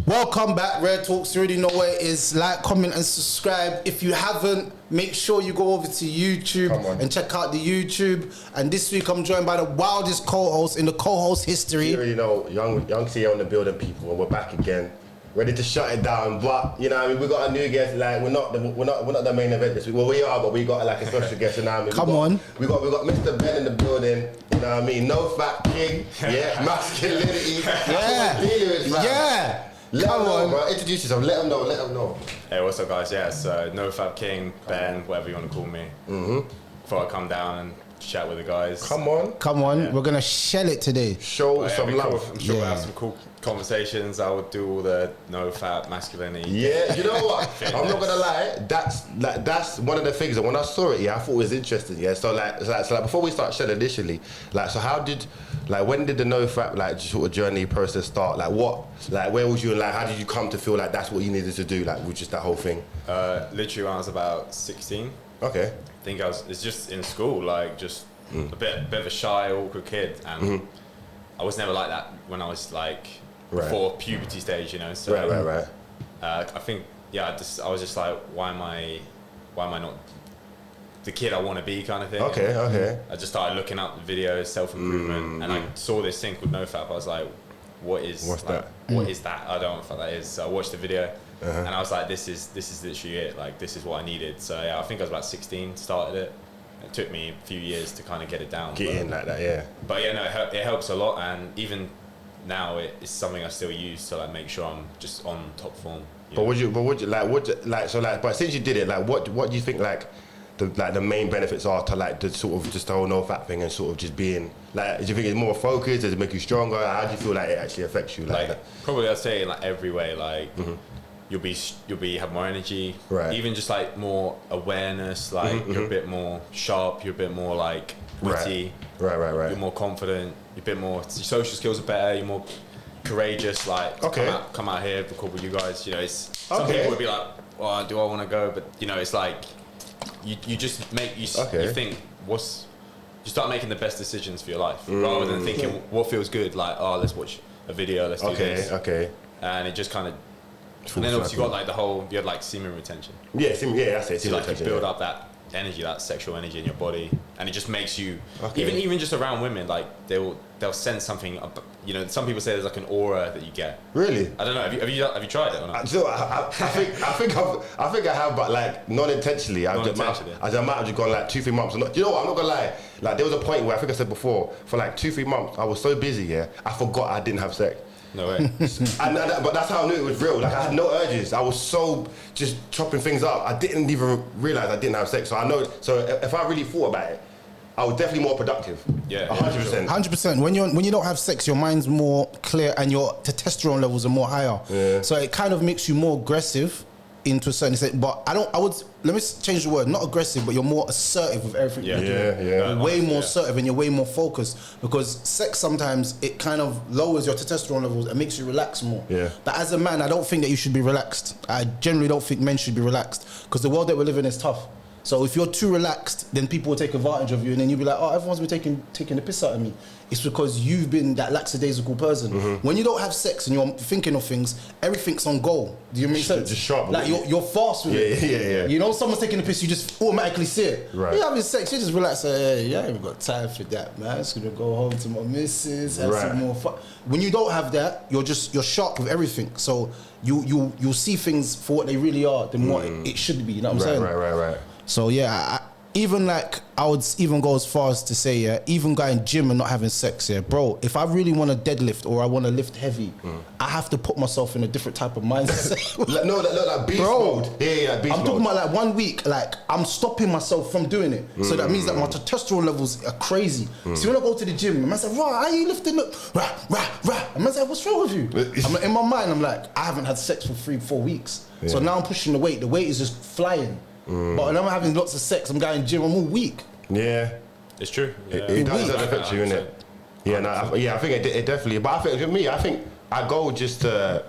Welcome back, Rare Talks. You already know what it is. Like, comment, and subscribe. If you haven't, make sure you go over to YouTube and check out the YouTube. And this week, I'm joined by the wildest co-host in the co-host history. You already know, young CEO on the building, people, and we're back again, ready to shut it down. But you know, what I mean, we got a new guest. Like, we're not the main event this week. Well, we are, but we got like a special guest. You know what I mean? We got Mr. Ben in the building. You know what I mean? No fat king. Yeah, masculinity. Yeah. Let them know, bro. Introduce yourself. Let them know. Hey, what's up, guys? Yeah, so No Fab King, Ben, whatever you want to call me. Before I come down and chat with the guys. Come on. Yeah. We're gonna shell it today. Show some love. Cool. I'm sure we'll have some cool conversations. I will do all the no fat masculinity. Yeah, you know what? I'm not gonna lie. That's one of the things that when I saw it, I thought it was interesting. Yeah, so like before we start shelling initially, when did the no fat sort of journey process start? Where was you and how did you come to feel like that's what you needed to do? With just that whole thing. Literally when I was about 16. Okay. I think it's just in school, just a bit of a shy, awkward kid, and I was never like that when I was before puberty stage, you know. So right. I think I was just like, why am I not the kid I want to be, kind of thing. Okay. I just started looking up videos, self-improvement, and I saw this thing called NoFap. I was like, what is that? I don't know what that is. So I watched the video, and I was like, this is literally it. This is what I needed. So I think I was about 16, started it. It took me a few years to kind of get it down. Get in like that, yeah. But yeah, no, it helps a lot, and even now it's something I still use to make sure I'm just on top form. But since you did it, what do you think the main benefits are to the sort of just the whole no fat thing and sort of just being do you think it's more focused? Does it make you stronger? How do you feel it actually affects you? Probably I'd say in every way. You'll have more energy. Right. Even just more awareness. You're a bit more sharp. You're a bit more witty. Right. You're more confident. You're a bit more. Your social skills are better. You're more courageous. Come out here, record with you guys. You know, some people would be like, "Oh, do I want to go?" But you know, it's you just make you think you start making the best decisions for your life rather than thinking what feels good. Let's watch a video. Let's do this. Okay. And it just kind of. And then obviously you got you had semen retention. Yeah, that's it. So you build up that energy, that sexual energy in your body, and it just makes you even just around women, they'll sense something. You know, some people say there's an aura that you get. Really? I don't know. Have you tried it or not? So I think I have, but non-intentionally. I might have just gone 2-3 months. You know what? I'm not gonna lie. There was a point where I think I said before, for 2-3 months, I was so busy. I forgot I didn't have sex. No way. But that's how I knew it was real. I had no urges. I was so just chopping things up. I didn't even realize I didn't have sex. So I know. So if I really thought about it, I was definitely more productive. Yeah, 100%. 100%. When you don't have sex, your mind's more clear and your testosterone levels are more higher. Yeah. So it kind of makes you more aggressive into a certain extent. But let me change the word. Not aggressive, but you're more assertive with everything you do. Yeah. Way more assertive and you're way more focused, because sex sometimes it kind of lowers your testosterone levels and makes you relax more. Yeah. But as a man, I don't think that you should be relaxed. I generally don't think men should be relaxed, because the world that we live in is tough. So if you're too relaxed, then people will take advantage of you, and then you'll be like, oh, everyone's been taking the piss out of me. It's because you've been that lackadaisical person. When you don't have sex and you're thinking of things, everything's on goal. Do you make sense? Just sharp. You're fast with it. Yeah. You know, someone's taking the piss, you just automatically see it. Right. You're having sex, you just relax. Hey, I ain't got time for that, man. I'm just gonna go home to my missus, have some more fun. When you don't have that, you're sharp with everything. So you'll see things for what they really are than what it should be. You know what I'm saying? Right. So I would even go as far as to say, even going gym and not having sex, bro, if I really want to deadlift or I want to lift heavy, I have to put myself in a different type of mindset. like beast mode. Yeah, beast mode. I'm talking about 1 week, I'm stopping myself from doing it. So that means that my testosterone levels are crazy. So when I go to the gym, a man say, "Rah, how you lifting up? Rah." A man say, "What's wrong with you?" In my mind, I'm like, I haven't had sex for 3-4 weeks. Yeah. So now I'm pushing the weight. The weight is just flying. But when I'm having lots of sex, I'm going gym, I'm all weak. Yeah. It's true. It does affect you, innit? I think it definitely. But I think for me, I go just to.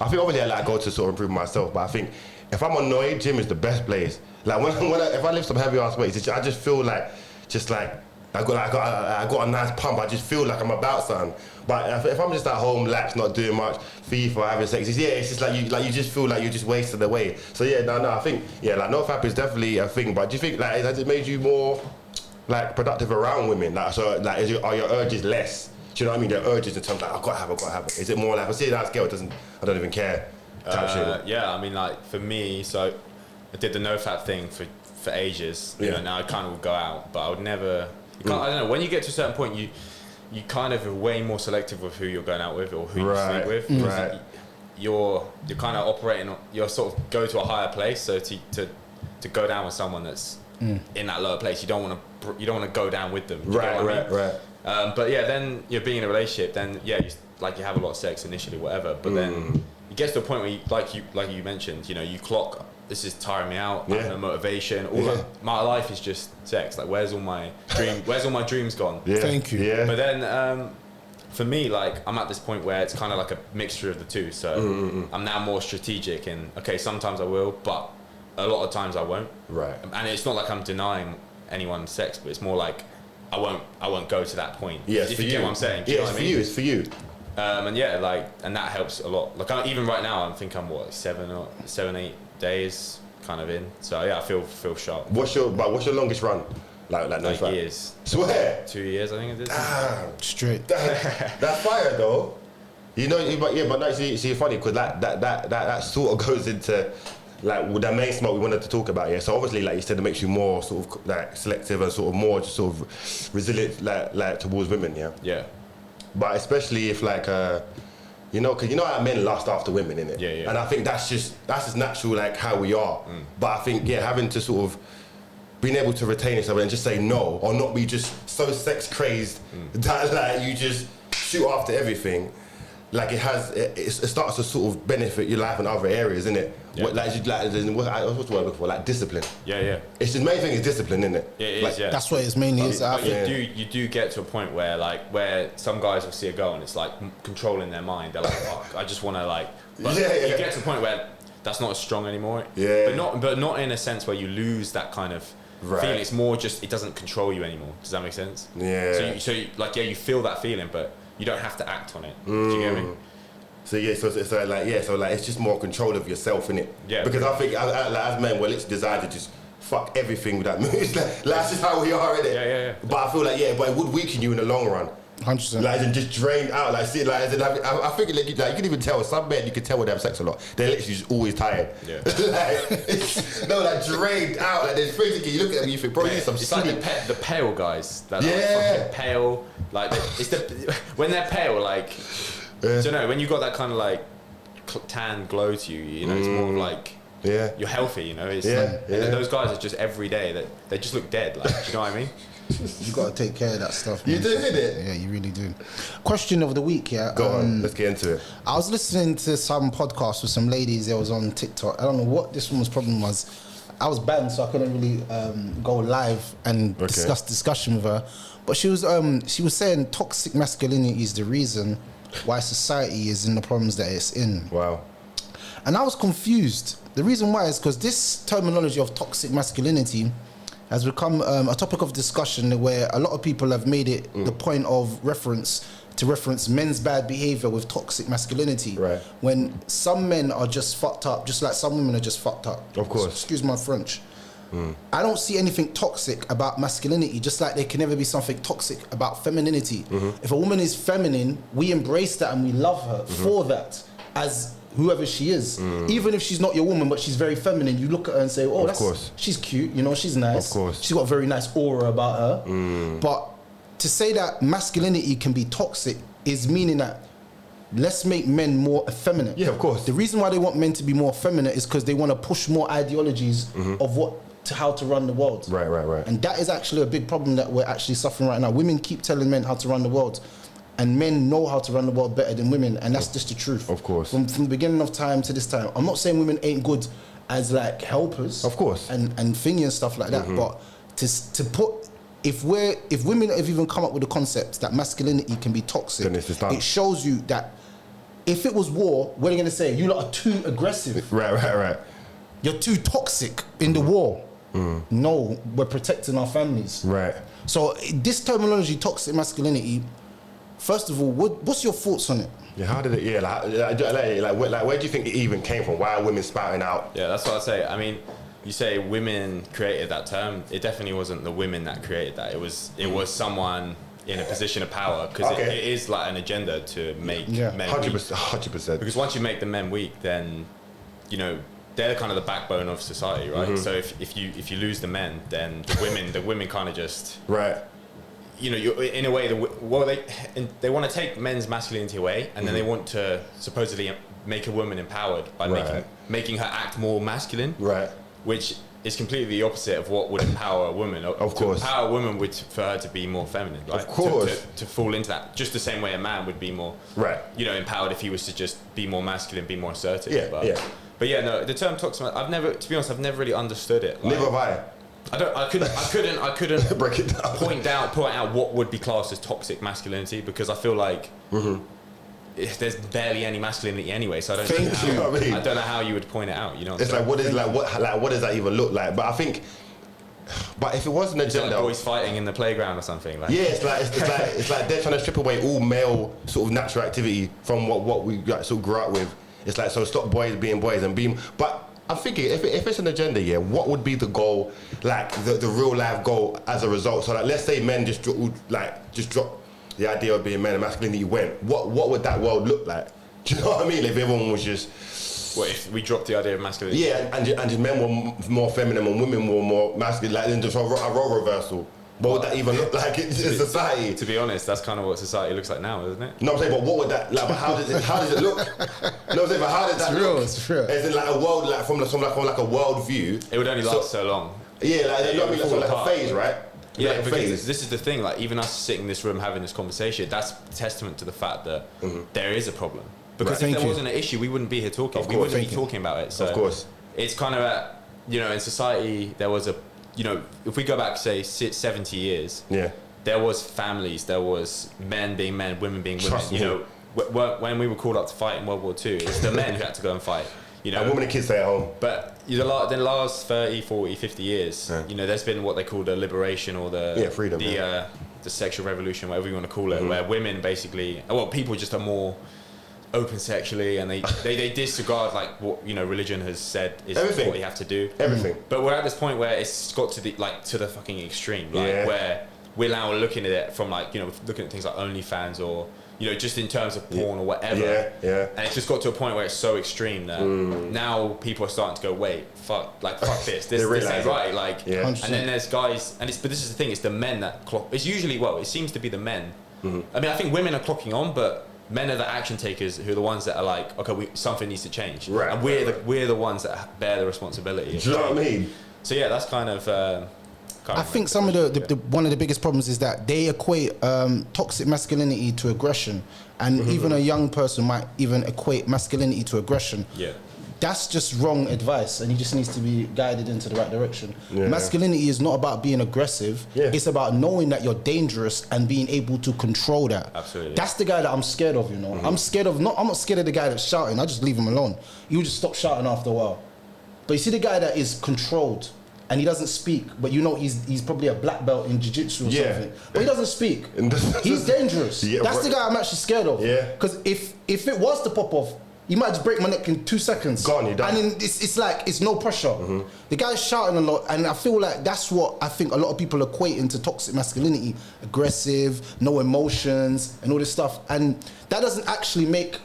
I think obviously I go to sort of improve myself. But I think if I'm annoyed, gym is the best place. If I lift some heavy ass weights, I just feel like I got a nice pump. I just feel like I'm about something. But if I'm just at home, lax, not doing much, FIFA, having sex, it's just like you just feel like you're just wasted away. So yeah, no, I think like NoFap is definitely a thing. But do you think like has it made you more like productive around women? Like so, like are your urges less? Do you know what I mean? Your urges in terms of like, I gotta have it. Is it more like I see that girl I don't even care. Yeah, I mean like for me, so I did the NoFap thing for ages. You know, now I kind of would go out, but I would never. I don't know. When you get to a certain point, you kind of are way more selective with who you're going out with or who you sleep with. Right. You're kind of operating. You're sort of go to a higher place. So to go down with someone that's in that lower place, you don't want to go down with them. Right. But yeah, then you're being in a relationship. Then you have a lot of sex initially, whatever. But then it gets to a point where like you mentioned, you clock. This is tiring me out. I have no motivation. My life is just sex. Like, where's all my dreams gone? Yeah. Thank you. Yeah. But then, for me, like, I'm at this point where it's kind of like a mixture of the two. So I'm now more strategic, and sometimes I will, but a lot of times I won't. Right. And it's not like I'm denying anyone sex, but it's more like I won't go to that point. Yes, if you get what I'm saying. Yeah, it's for you. It's for you. And that helps a lot. Like, even right now, I think I'm 7-8 days kind of in. So yeah, I feel sharp. What's your longest run? Like years. Swear. 2 years, I think it is. Damn. Straight. That's fire though. But no, see, funny because that sort of goes into like the main smoke we wanted to talk about. Yeah. So obviously, like you said, it makes you more sort of like selective and sort of more just sort of resilient like towards women. Yeah. Yeah. But especially if like because how men lust after women, innit? Yeah. And I think that's just natural, like how we are. But I think having to sort of being able to retain yourself and just say no, or not be just so sex crazed that like you just shoot after everything. Like it starts to sort of benefit your life in other areas, innit? Yeah. What's the word I'm looking for? Like discipline. Yeah. It's the main thing is discipline, innit? Yeah, it is, yeah. That's what it's mainly is. But you do get to a point where some guys will see a girl and it's like controlling their mind. They're like, fuck, I just want to like. But you get to a point where that's not as strong anymore. Yeah. But not in a sense where you lose that kind of feeling. It's more just it doesn't control you anymore. Does that make sense? Yeah. So you feel that feeling, but you don't have to act on it. Do you get me? So it's just more control of yourself, innit? Yeah. Because I think as men, it's desire to just fuck everything that moves. That's just how we are, innit? Yeah. But I feel like but it would weaken you in the long run. 100%. Like and just drained out. Like see, like I think like, you can even tell some men. You can tell when they have sex a lot. They're literally just always tired. Yeah. like drained out. Like there's physically you look at them, and you think, bro, you need some it's sleep. like the pale guys. That are like fucking pale. Like when they're pale, like. I don't know, when you got that kind of like tan glow to you, it's more of like you're healthy, It's and then those guys are just every day that they just look dead. Like, do you know what I mean? You got to take care of that stuff, man. You do, innit? Yeah, you really do. Question of the week, yeah. Go on, let's get into it. I was listening to some podcast with some ladies. It was on TikTok. I don't know what this woman's problem was. I was banned, so I couldn't really go live and discussion with her. But she was saying toxic masculinity is the reason why society is in the problems that it's in. Wow. And I was confused. The reason why is because this terminology of toxic masculinity has become a topic of discussion where a lot of people have made it the point of reference men's bad behavior with toxic masculinity. Right. When some men are just fucked up, just like some women are just fucked up. Of course. Excuse my French. I don't see anything toxic about masculinity, just like there can never be something toxic about femininity. If a woman is feminine, we embrace that and we love her for that, as whoever she is. Even if she's not your woman, but she's very feminine, you look at her and say, oh, she's cute, she's nice. Of course. She's got a very nice aura about her. But to say that masculinity can be toxic is meaning that let's make men more effeminate. Yeah, of course. The reason why they want men to be more effeminate is because they want to push more ideologies of how to run the world. Right. And that is actually a big problem that we're actually suffering right now. Women keep telling men how to run the world, and men know how to run the world better than women, and that's just the truth. Of course. From the beginning of time to this time. I'm not saying women ain't good as like helpers. Of course. And thingy and stuff like that. But to put if women have even come up with the concept that masculinity can be toxic, then it's just done. It shows you that if it was war, what are you gonna say? You lot are too aggressive. Right. You're too toxic in the war. No, we're protecting our families. Right. So this terminology, toxic masculinity, first of all, what's your thoughts on it? Yeah, how did it? Yeah, like where do you think it even came from? Why are women spouting out? Yeah, that's what I say. I mean, you say women created that term. It definitely wasn't the women that created that. It was someone in a position of power, because it is like an agenda to make men 100%. Because once you make the men weak, then they're kind of the backbone of society, right? So if you lose the men, then the women kind of just you're in a way they want to take men's masculinity away, and then they want to supposedly make a woman empowered by making her act more masculine, right? Which is completely the opposite of what would empower a woman. Of course, empower a woman would for her to be more feminine, right? Of course, to fall into that, just the same way a man would be more empowered if he was to just be more masculine, be more assertive. But yeah, no, the term toxic, to be honest, I've never really understood it. Never have I. I couldn't break it down. point out what would be classed as toxic masculinity, because I feel like there's barely any masculinity anyway. So I don't know how you would point it out. You know, it's like what does that even look like? But I think, if it wasn't a gender, like boys fighting in the playground or something. Like. Yeah, it's like they're trying to strip away all male sort of natural activity from what we sort of grew up with. It's like, so stop boys being boys and being. But I'm thinking, if it's an agenda, what would be the goal, like the real life goal as a result? So like, let's say men just drop the idea of being men and masculinity went. What would that world look like? Do you know what I mean? If everyone was just... What, if we dropped the idea of masculinity? Yeah, and just men were more feminine and women were more masculine, like then just a role reversal. What would that even look like in society? To be honest, that's kind of what society looks like now, isn't it? No, I'm saying, but what would that like? But how does it look? No, I'm saying, but how does that look? It's real. As in, like a world, like from like a world view. It would only last so long. Yeah, like a phase, right? Yeah, like because this is the thing. Like, even us sitting in this room having this conversation, that's testament to the fact that there is a problem. Because if there wasn't an issue, we wouldn't be here talking. We wouldn't be talking about it. So of course, it's kind of in society there was a. If we go back, say, 70 years, there was families, there was men being men, women being women. When we were called up to fight in World War II, it's the men who had to go and fight. And women and kids stay at home. But the last 30, 40, 50 years, there's been what they call the liberation or the freedom, the sexual revolution, whatever you want to call it, where women basically, people just are more open sexually, and they disregard like what religion has said is what you have to do. Everything. But we're at this point where it's got to the fucking extreme, where we're now looking at it from looking at things like OnlyFans or just in terms of porn or whatever. And it's just got to a point where it's so extreme that now people are starting to go, wait, fuck this. This ain't right. And then there's guys, but this is the thing, it's the men that clock. It's usually it seems to be the men. I mean, I think women are clocking on, but men are the action takers who are the ones that are like, okay, something needs to change, right? And we're the ones that bear the responsibility. Do you know what I mean? So yeah, that's kind of. I think some of the one of the biggest problems is that they equate toxic masculinity to aggression, and even a young person might even equate masculinity to aggression. Yeah. That's just wrong advice, and he just needs to be guided into the right direction. Masculinity is not about being aggressive. It's about knowing that you're dangerous and being able to control that. Absolutely. That's the guy that I'm scared of, I'm scared of, I'm not scared of the guy that's shouting. I just leave him alone. He'll just stop shouting after a while. But you see the guy that is controlled and he doesn't speak, but he's probably a black belt in jiu-jitsu or something. But he doesn't speak. He's dangerous. That's the guy I'm actually scared of. Because if it was to pop off, you might just break my neck in 2 seconds. Gone, you're done. And then it's like, it's no pressure. The guy's shouting a lot, and I feel like that's what I think a lot of people equate into toxic masculinity. Aggressive, no emotions, and all this stuff. And that doesn't actually make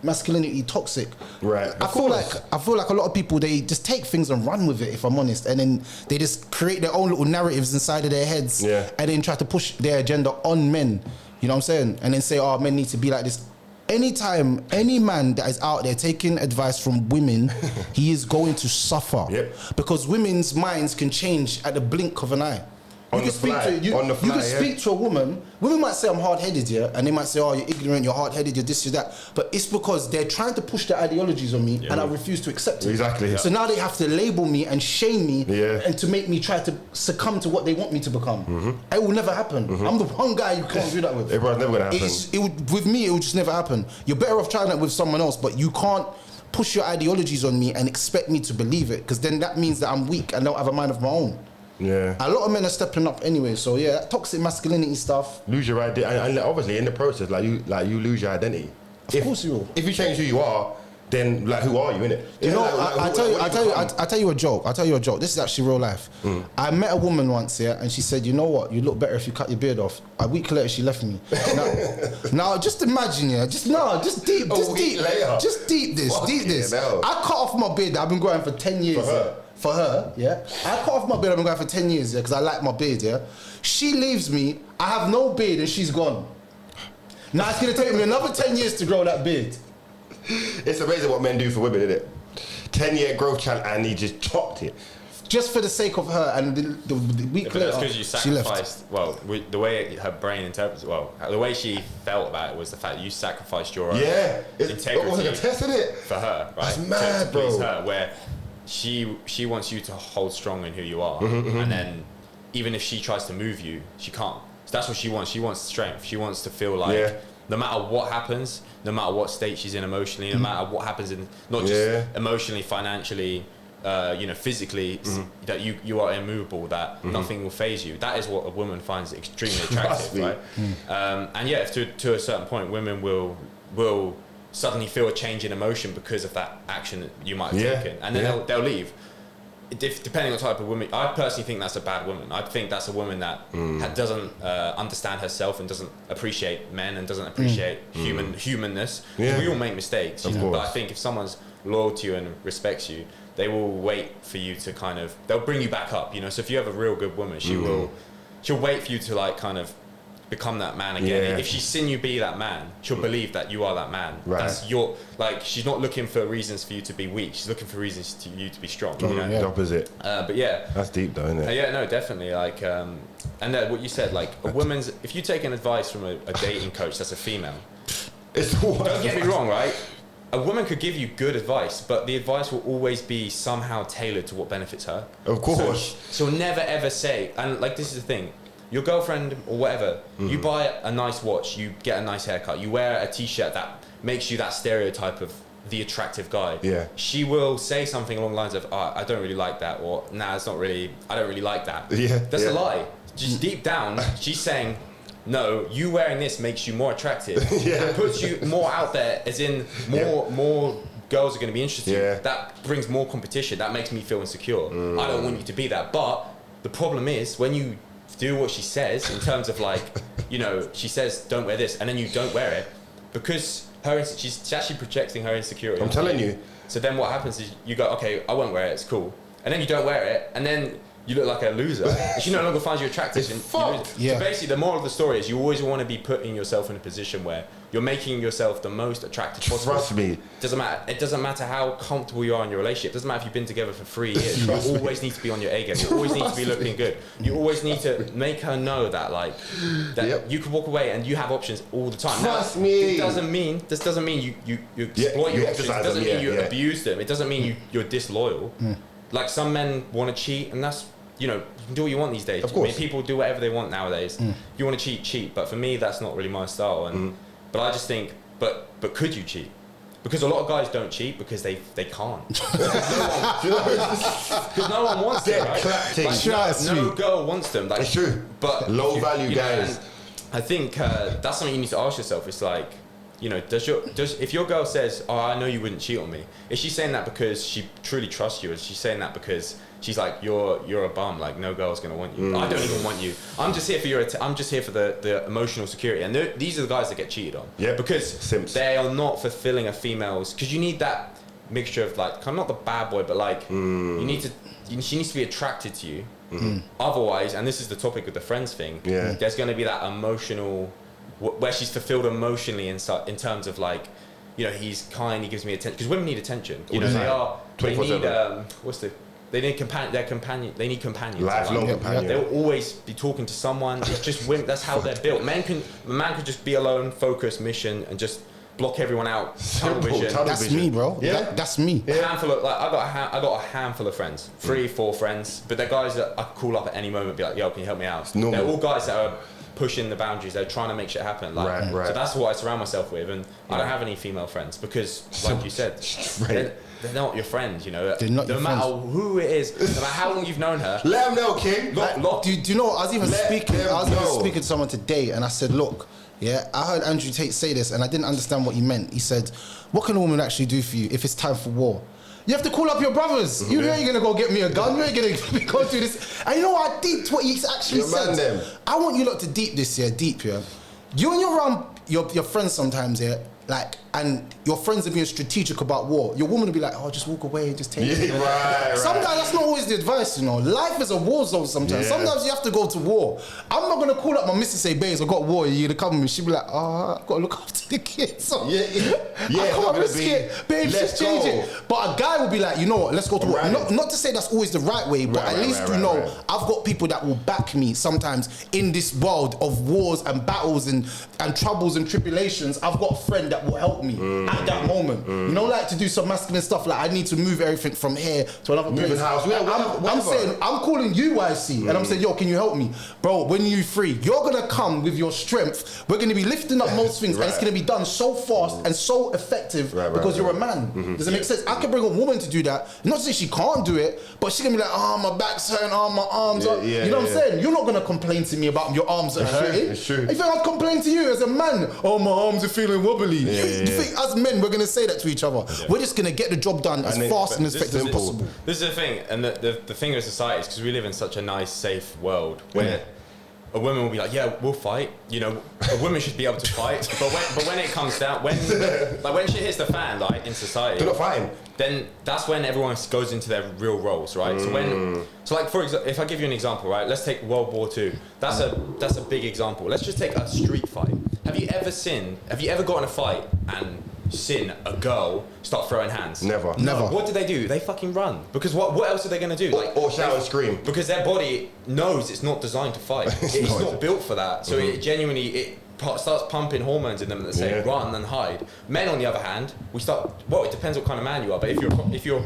masculinity toxic. Right. I feel like a lot of people, they just take things and run with it, if I'm honest, and then they just create their own little narratives inside of their heads, and then try to push their agenda on men. You know what I'm saying? And then say, oh, men need to be like this. Anytime any man that is out there taking advice from women, he is going to suffer. Because women's minds can change at the blink of an eye. You can speak to a woman. Women might say I'm hard-headed, and they might say, oh, you're ignorant, you're hard-headed, you're this, you're that. But it's because they're trying to push their ideologies on me, and I refuse to accept it. Exactly. So now they have to label me and shame me, and to make me try to succumb to what they want me to become. It will never happen. I'm the one guy you can't do that with. It's never gonna happen. With me, it will just never happen. You're better off trying that with someone else, but you can't push your ideologies on me and expect me to believe it, because then that means that I'm weak and don't have a mind of my own. Yeah. A lot of men are stepping up anyway, so yeah, that toxic masculinity stuff. Lose your identity, and obviously in the process, like you lose your identity. Of course you will. If you change who you are, then like who are you, innit? You know, I tell you a joke. This is actually real life. I met a woman once, yeah, and she said, "You know what? You look better if you cut your beard off." A week later, she left me. Now just imagine, yeah, just deep this. I cut off my beard that I've been growing for 10 years. For her, yeah. I cut off my beard I've been growing for 10 years, yeah, because I like my beard, yeah. She leaves me. I have no beard and she's gone. Now it's gonna take me another 10 years to grow that beard. It's amazing what men do for women, isn't it? 10-year growth challenge, and he just chopped it. Just for the sake of her, and the week later, that's because you sacrificed. Well, the way her brain interprets, the way she felt about it was the fact that you sacrificed your own integrity. It was like a test, isn't it? For her, right? That's mad, to please her, where she wants you to hold strong in who you are, and then even if she tries to move you, she can't. So that's what she wants. She wants strength. She wants to feel like no matter what happens, no matter what state she's in emotionally, no matter what happens in not just emotionally, financially, physically, that you are immovable. That nothing will faze you. That is what a woman finds extremely attractive, right? And yeah, to a certain point, women will suddenly feel a change in emotion because of that action that you might have taken, and then they'll leave. Depending on the type of woman, I personally think that's a bad woman. I think that's a woman that doesn't understand herself and doesn't appreciate men and doesn't appreciate humanness. We all make mistakes, but I think if someone's loyal to you and respects you, they will wait for you to they'll bring you back up. So if you have a real good woman, she'll wait for you to like kind of become that man again. If she's seen you be that man, she'll believe that you are that man. That's she's not looking for reasons for you to be weak. She's looking for reasons to you to be strong. The opposite. But yeah, that's deep though, isn't it? Yeah, no, definitely. Like, and what you said, like a woman's. If you take an advice from a dating coach that's a female, don't get me wrong, right? A woman could give you good advice, but the advice will always be somehow tailored to what benefits her. Of course. So she'll never ever say, and like this is the thing. Your girlfriend or whatever, you buy a nice watch, you get a nice haircut, you wear a t-shirt that makes you that stereotype of the attractive guy. Yeah. She will say something along the lines of, I don't really like that, or nah, I don't really like that. Yeah. That's a lie. Just deep down, she's saying, no, you wearing this makes you more attractive. It puts you more out there, as in more girls are going to be interested in you. That brings more competition. That makes me feel insecure. I don't want you to be that. But the problem is when you do what she says in terms of like, she says don't wear this and then you don't wear it because she's actually projecting her insecurity. I'm telling you. So then what happens is you go, okay, I won't wear it, it's cool. And then you don't wear it and then you look like a loser. And she no longer finds you attractive. So basically the moral of the story is you always want to be putting yourself in a position where you're making yourself the most attractive possible. Trust me. It doesn't matter how comfortable you are in your relationship. It doesn't matter if you've been together for 3 years. You always need to be on your A game. You always need to be looking good. You always need to make her know that you can walk away and you have options all the time. Trust me. This doesn't mean you exploit your options. It doesn't mean you abuse them. It doesn't mean you're disloyal. Like some men want to cheat and that's you can do what you want these days. Of course. People do whatever they want nowadays. You want to cheat. But for me, that's not really my style. And but I just think, but could you cheat? Because a lot of guys don't cheat because they can't. Because no one wants them, right? No girl wants them. Like, it's true. But low value guys. I think that's something you need to ask yourself. It's like, if your girl says, "Oh, I know you wouldn't cheat on me," is she saying that because she truly trusts you? Or is she saying that because she's like, you're a bum, like no girl's gonna want you. I don't even want you. I'm just here for I'm just here for the emotional security. And these are the guys that get cheated on. Yeah. Because they are not fulfilling a female's. Because you need that mixture of like, I'm not the bad boy, but like she needs to be attracted to you. Otherwise, and this is the topic of the friends thing. Yeah. There's going to be that emotional, where she's fulfilled emotionally in terms of like, he's kind, he gives me attention. Because women need attention. They need They need companions. Lifelong companions. They'll always be talking to someone. It's just women. That's how they're built. A man could just be alone, focus, mission, and just block everyone out. Tunnel vision. That's me, bro. Yeah, that's me. A handful of I got a handful of friends, 3, 4 friends, but they're guys that I could call up at any moment, and be like, "Yo, can you help me out?" They're all guys that are pushing the boundaries. They're trying to make shit happen. Like, so that's what I surround myself with. And I don't have any female friends because, like you said, they're not your friends, you know. They're not no your matter friends. who it is, no matter how long you've known her. Let them know, King. Do you know, I was even speaking to someone today, and I said, look, yeah, I heard Andrew Tate say this, and I didn't understand what he meant. He said, what can a woman actually do for you if it's time for war? You have to call up your brothers. You ain't gonna go get me a gun. You ain't gonna go do this. And you know what? I deeped what he actually said. I want you lot to deep this, yeah, deep, yeah. You and your friends sometimes, yeah, like, and your friends are being strategic about war. Your woman will be like, oh, just walk away, just take it. Sometimes that's not always the advice, you know. Life is a war zone sometimes. Sometimes you have to go to war. I'm not gonna call up my missus and say, babes, I got war, you gonna come with me. She'll be like, oh, I've got to look after the kids. So I can't risk it. Babes, just change it. But a guy will be like, you know what, let's go to war. Not to say that's always the right way, but at least you know, I've got people that will back me sometimes in this world of wars and battles and troubles and tribulations. I've got a friend that will help me at that moment. You know, like to do some masculine stuff, like I need to move everything from here to another place. I'm saying, I'm calling you YC, and I'm saying, yo, can you help me? Bro, when you free, you're gonna come with your strength. We're gonna be lifting up most things, and it's gonna be done so fast and so effective because you're a man. Does it make sense? I can bring a woman to do that. Not to say she can't do it, but she can be like, oh, my back's hurting, oh, my arms are. You know what I'm saying? You're not gonna complain to me about your arms are hurting. It's true. You think I'd complain to you as a man? Oh, my arms are feeling wobbly. You think as men we're gonna say that to each other? We're just gonna get the job done as fast and as effective as possible. This is the thing, and the thing of society is because we live in such a nice, safe world where a woman will be like, yeah, we'll fight. You know, a woman should be able to fight. But when it comes down, when shit hits the fan, like in society, they're not fighting. Then that's when everyone goes into their real roles, right? So like for example, if I give you an example, right? Let's take World War II. That's a big example. Let's just take a street fight. Have you ever got in a fight and seen a girl start throwing hands? Never. What do? They fucking run. Because what else are they gonna do? Or shout and scream. Because their body knows it's not designed to fight. It's not built for that. So it genuinely starts pumping hormones in them that say run and hide. Men, on the other hand, it depends what kind of man you are, but if you're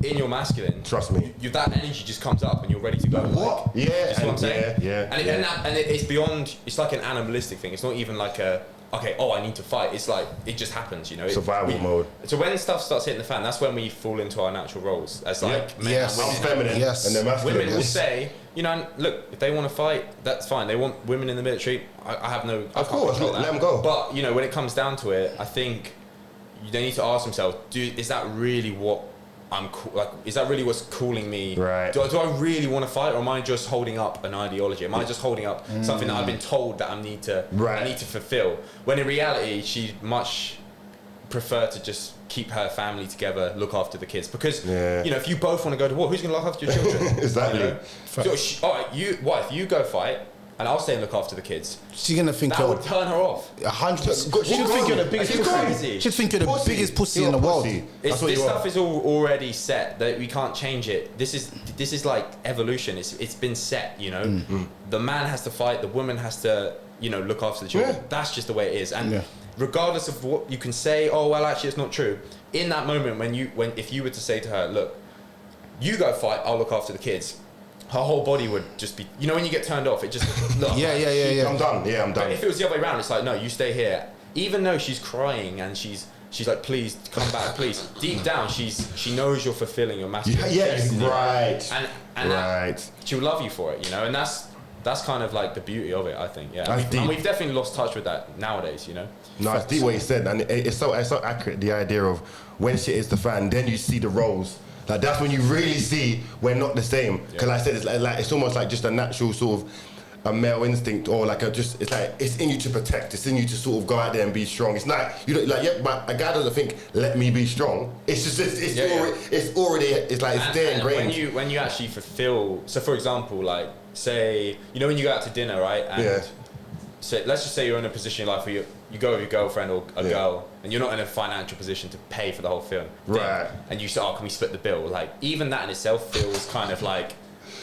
in your masculine, trust me, that energy just comes up and you're ready to go. What? You see what I'm saying? And it's beyond. It's like an animalistic thing. It's not even like I need to fight. It's like it just happens, you know. Survival mode. So when stuff starts hitting the fan, that's when we fall into our natural roles as like men and women. I'm feminine. Yes. And they're masculine. Women will say, you know, look, if they want to fight, that's fine. They want women in the military. I have no. Of course, let them go. But you know, when it comes down to it, I think they need to ask themselves: is that really what I'm like? Is that really what's calling me? Right. Do I really want to fight, or am I just holding up an ideology? Am I just holding up something that I've been told that I need to fulfill? When in reality, she much prefer to just keep her family together, look after the kids, because you know, if you both want to go to war, who's going to look after your children? Exactly. You know? So, all right, wife, you go fight, and I'll stay and look after the kids. She's gonna think that would turn her off. 100%. She'll think you're the biggest pussy. She'll think you're the biggest pussy in the world. This stuff is all already set. That we can't change it. This is like evolution. It's been set. You know, the man has to fight. The woman has to, you know, look after the children. That's just the way it is. And regardless of what you can say, oh well, actually it's not true. In that moment, if you were to say to her, look, you go fight, I'll look after the kids. Her whole body would just be, you know, when you get turned off, it just look. I'm done. Yeah, I'm done. But if it was the other way around, it's like, no, you stay here. Even though she's crying and she's like, please come back, please. Deep down, she knows you're fulfilling your masculine. And she'll love you for it, you know. And that's kind of like the beauty of it, I think. Yeah, and we've definitely lost touch with that nowadays, you know. No, it's deep what you said, and it's so accurate. The idea of when shit is the fan, then you see the roles. Like that's when you really see we're not the same. Because like I said, it's like it's almost like just a natural sort of a male instinct, or like it's like it's in you to protect. It's in you to sort of go out there and be strong. It's not but a guy doesn't think let me be strong. It's just it's already there ingrained. When you actually fulfill. So for example, like say you know when you go out to dinner, right? And so let's just say you're in a position in life where you go with your girlfriend or a girl, and you're not in a financial position to pay for the whole film. Right. And you say, oh, can we split the bill? Like, even that in itself feels kind of like,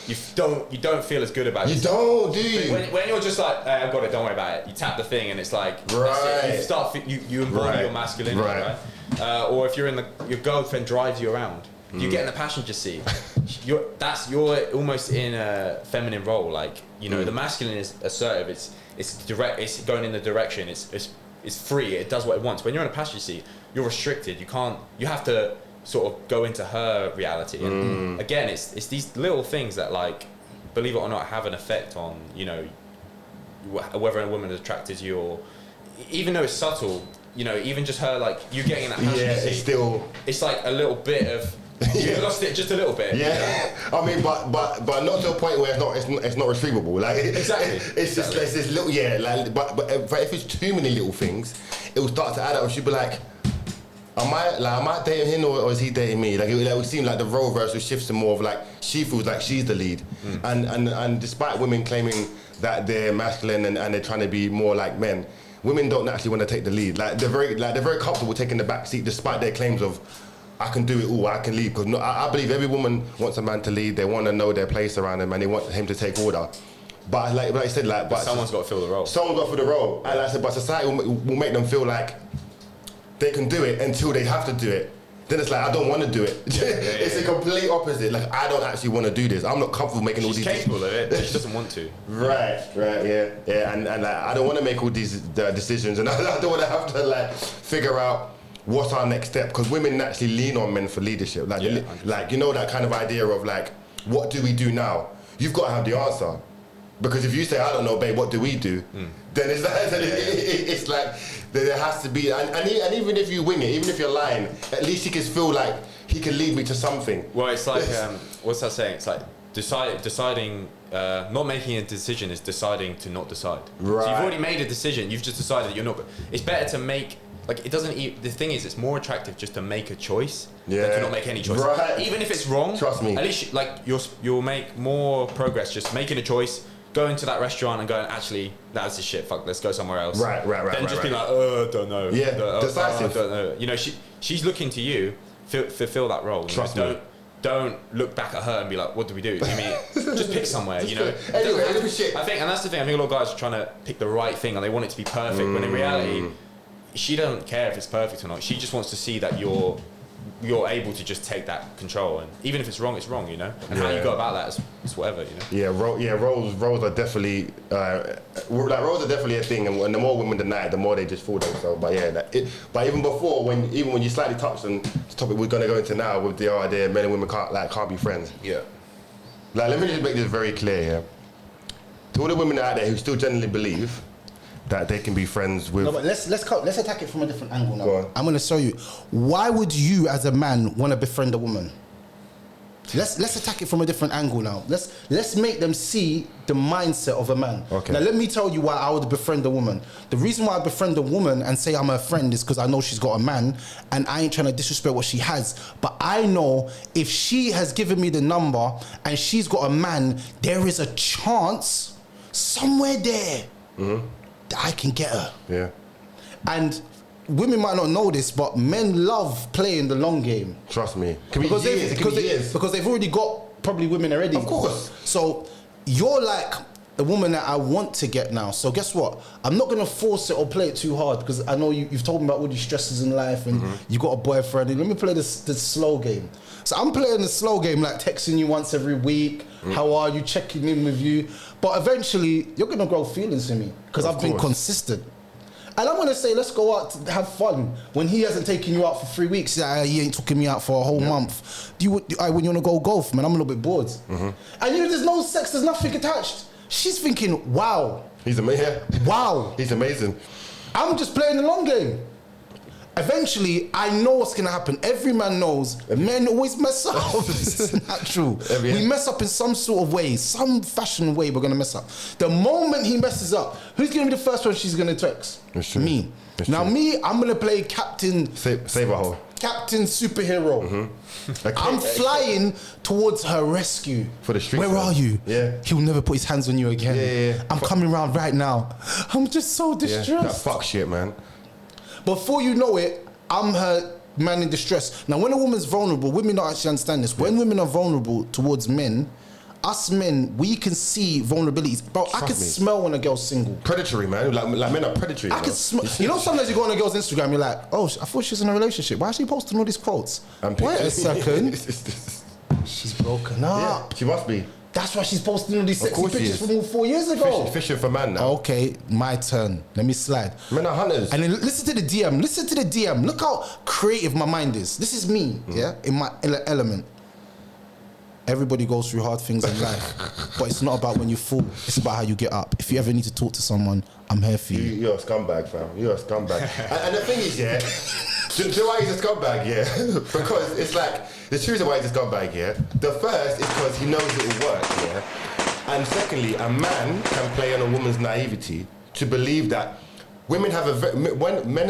you don't feel as good about it. You don't, do you? When you're just like, hey, I've got it, don't worry about it. You tap the thing and it's like, you start, you embody your masculinity, right? Or if you're your girlfriend drives you around, you get in the passenger seat. you're almost in a feminine role. Like, you know, the masculine is assertive. It's direct. It's going in the direction. It's free. It does what it wants. When you're in a passenger seat, you're restricted. You have to sort of go into her reality. And again, it's these little things that, like, believe it or not, have an effect on, you know, whether a woman is attracted to you, or even though it's subtle, you know, even just her, like, you getting in that passenger seat, it's like a little bit of, you lost it just a little bit. Yeah, you know? I mean, but not to a point where it's not retrievable. Like, exactly. It's just it's this little, like, but if it's too many little things, it will start to add up. And she'll be like, am I dating him or is he dating me? Like, it would seem like the role reversal shifts to more of like, she feels like she's the lead, and despite women claiming that they're masculine and they're trying to be more like men, women don't actually want to take the lead. Like, they're very comfortable taking the back seat despite their claims of, I can do it all, I can lead. Because I believe every woman wants a man to lead. They want to know their place around him and they want him to take order. But like I said, like, but someone's got to fill the role. Someone's got to fill the role. And like I said, but society will make them feel like they can do it until they have to do it. Then it's like, I don't want to do it. It's the complete opposite. Like, I don't actually want to do this. I'm not comfortable making all these. She's capable of it. She doesn't want to. Right, yeah. And like, I don't want to make all these decisions, and I don't want to have to like figure out what's our next step, because women naturally lean on men for leadership. Like, like, you know, that kind of idea of like, what do we do now? You've got to have the answer. Because if you say, I don't know, babe, what do we do? Then it's like, it's like there has to be, and even if you wing it, even if you're lying, at least he can feel like he can lead me to something. Well, it's like, what's that saying? It's like deciding, not making a decision is deciding to not decide. Right. So you've already made a decision, you've just decided that you're not. It's better to make, like, it doesn't, the thing is, it's more attractive just to make a choice than to not make any choice. Right. Even if it's wrong, trust me. At least you'll make more progress just making a choice, going to that restaurant and going, actually, that's the shit, fuck, let's go somewhere else. Right. Then just be like, I don't know. Yeah, decisive. I don't know. You know, she's looking to you, fulfill that role. Trust me. Don't look back at her and be like, what do we do? I mean, just pick somewhere, you know. Anyway, shit. I think, and that's the thing, I think a lot of guys are trying to pick the right thing and they want it to be perfect, when in reality, she doesn't care if it's perfect or not. She just wants to see that you're able to just take that control, and even if it's wrong, you know. And how you go about that is whatever, you know. Roles are definitely roles are definitely a thing, and the more women deny it, the more they just fool themselves. But but even before, when you slightly touched on the topic we're going to go into now with the idea men and women can't be friends. Yeah. Like, let me just make this very clear here. To all the women out there who still genuinely believe that they can be friends with. No, but let's attack it from a different angle now. Go on. I'm going to show you. Why would you, as a man, want to befriend a woman? Let's attack it from a different angle now. Let's make them see the mindset of a man. Okay. Now let me tell you why I would befriend a woman. The reason why I befriend a woman and say I'm her friend is because I know she's got a man, and I ain't trying to disrespect what she has. But I know if she has given me the number and she's got a man, there is a chance somewhere there. I can get her. Yeah. And women might not know this, but men love playing the long game. Trust me. Because they've already got probably women already. Of course. So you're like a woman that I want to get now. So guess what? I'm not gonna force it or play it too hard, because I know you've told me about all these stresses in life and you got a boyfriend. And let me play the slow game. So I'm playing the slow game, like texting you once every week. How are you? Checking in with you. But eventually, you're gonna grow feelings for me because I've been consistent. And I'm gonna say, let's go out to have fun. When he hasn't taken you out for 3 weeks, he ain't taking me out for a whole month. When you wanna go golf, man, I'm a little bit bored. And there's no sex, there's nothing attached. She's thinking, wow. He's amazing. Wow. He's amazing. I'm just playing the long game. Eventually, I know what's gonna happen. Every man knows men always mess up. It's natural. We mess up in some sort of way, some fashion way. We're gonna mess up. The moment he messes up, who's gonna be the first one she's gonna text? Me. Now, I'm gonna play Captain. Save a hole. Captain superhero. I'm flying towards her rescue. For the street. Where are you? Yeah. He'll never put his hands on you again. Yeah. I'm coming round right now. I'm just so distressed. That fuck shit, man. Before you know it, I'm her man in distress. Now, when a woman's vulnerable, women don't actually understand this. When women are vulnerable towards men, us men, we can see vulnerabilities. Bro, I can smell when a girl's single. Predatory, man. Like men are predatory. I can smell. You know, sometimes you go on a girl's Instagram, you're like, oh, I thought she was in a relationship. Why is she posting all these quotes? Wait a second. She's broken up. Yeah, she must be. That's why she's posting all these sexy course she pictures is. from 4 years ago. Fishing for man now. Okay, my turn. Let me slide. Men are hunters. And then listen to the DM. Listen to the DM. Look how creative my mind is. This is me, yeah, in my element. Everybody goes through hard things in life, but it's not about when you fall. It's about how you get up. If you ever need to talk to someone, I'm here for you. You're a scumbag, fam. You're a scumbag. and the thing is, yeah, do you know why he's a scumbag, yeah? Because it's like, the truth of why he's a scumbag, yeah? The first is because he knows it will work, yeah? And secondly, a man can play on a woman's naivety to believe that men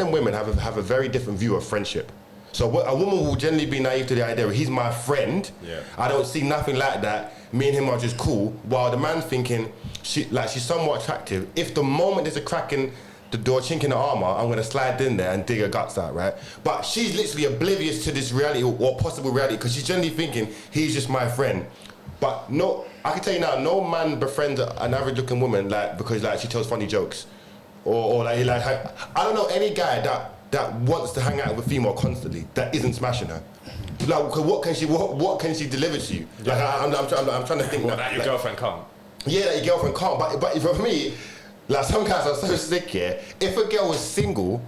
and women have a very different view of friendship. So a woman will generally be naive to the idea of he's my friend. Yeah. I don't see nothing like that. Me and him are just cool. While the man's thinking she's somewhat attractive. If the moment there's a crack in the door, chink in the armor, I'm gonna slide in there and dig her guts out, right? But she's literally oblivious to this reality or possible reality because she's generally thinking he's just my friend. But no, I can tell you now, no man befriends an average-looking woman because she tells funny jokes, or I don't know any guy that wants to hang out with a female constantly that isn't smashing her. Like, what can she deliver to you? Like, I'm trying to think. That your girlfriend can't. Yeah, that your girlfriend can't. But for me, like some guys are so sick. Yeah, if a girl was single,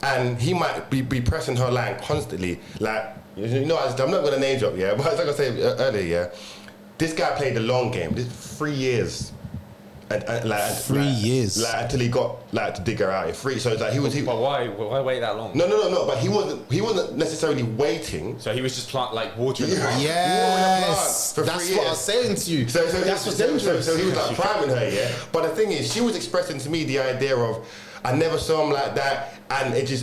and he might be pressing her line constantly, like I'm not gonna name drop. Yeah, but as I was saying earlier, yeah, this guy played the long game. This 3 years. And 3 years. Until he got to dig her out in 3. So it's like he was. But why wait that long? No. But he wasn't necessarily waiting. So he was just watering the plant. Yes, that's what I was saying to you. So that's what's dangerous. So he was like priming her, yeah. But the thing is, she was expressing to me the idea of, I never saw him like that, and it was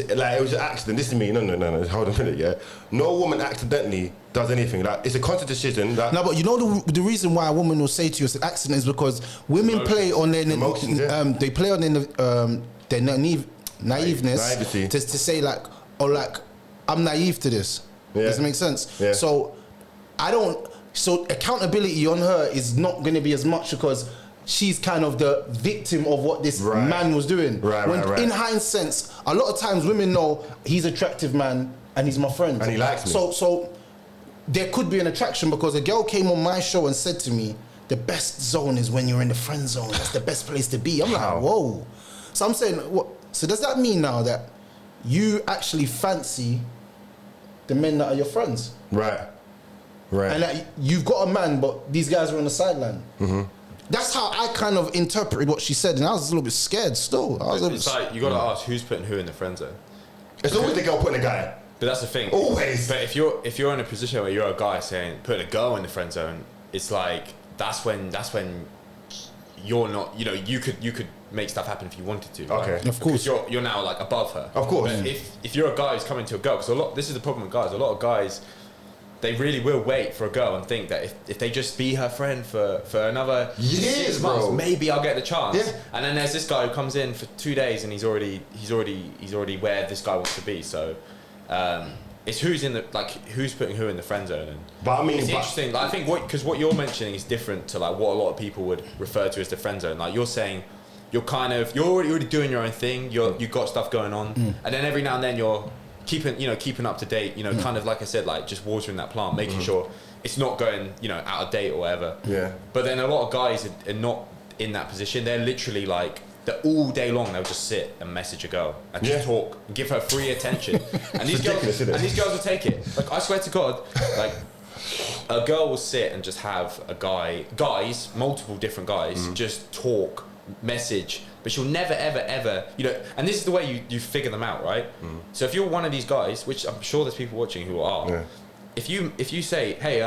an accident. This is me. No. Hold on a minute, yeah. No woman accidentally does anything. Like, it's a conscious decision. No, but you know the reason why a woman will say to you it's an accident is because women play on their emotions. They play on their naiveness to say I'm naive to this. Yeah. Does it make sense? Yeah. So accountability on her is not going to be as much because she's kind of the victim of what this man was doing. Right. In hindsight, a lot of times women know he's an attractive man and he's my friend. And he likes me. So there could be an attraction because a girl came on my show and said to me, the best zone is when you're in the friend zone. That's the best place to be. I'm like, whoa. So I'm saying, what? So does that mean now that you actually fancy the men that are your friends? Right. And that you've got a man, but these guys are on the sideline. Mm-hmm. That's how I kind of interpreted what she said, and I was a little bit scared still. It's like, you got to ask who's putting who in the friend zone. It's always the girl putting a guy. But that's the thing. Always. But if you're in a position where you're a guy saying put a girl in the friend zone, it's like that's when you're not. You could make stuff happen if you wanted to. Okay. Right? Of course. Because you're now like above her. Of course. But if you're a guy who's coming to a girl, because this is the problem with guys. A lot of guys, they really will wait for a girl and think that if they just be her friend for another years, 6 months, bro, maybe I'll get the chance. Yeah. And then there's this guy who comes in for 2 days and he's already where this guy wants to be. So it's who's putting who in the friend zone. But I mean, it's interesting. Like, I think because what you're mentioning is different to like what a lot of people would refer to as the friend zone. Like you're saying, you're already doing your own thing. You've got stuff going on, and then every now and then you're keeping up to date, kind of like I said, like just watering that plant, making sure it's not going, out of date or whatever. Yeah. But then a lot of guys are not in that position. They're literally like, all day long they'll just sit and message a girl and just talk and give her free attention. And these girls will take it. Like, I swear to God, like a girl will sit and just have multiple different guys, just talk, message, but she'll never ever and this is the way you figure them out, right? So if you're one of these guys, which I'm sure there's people watching who are, if you say, hey,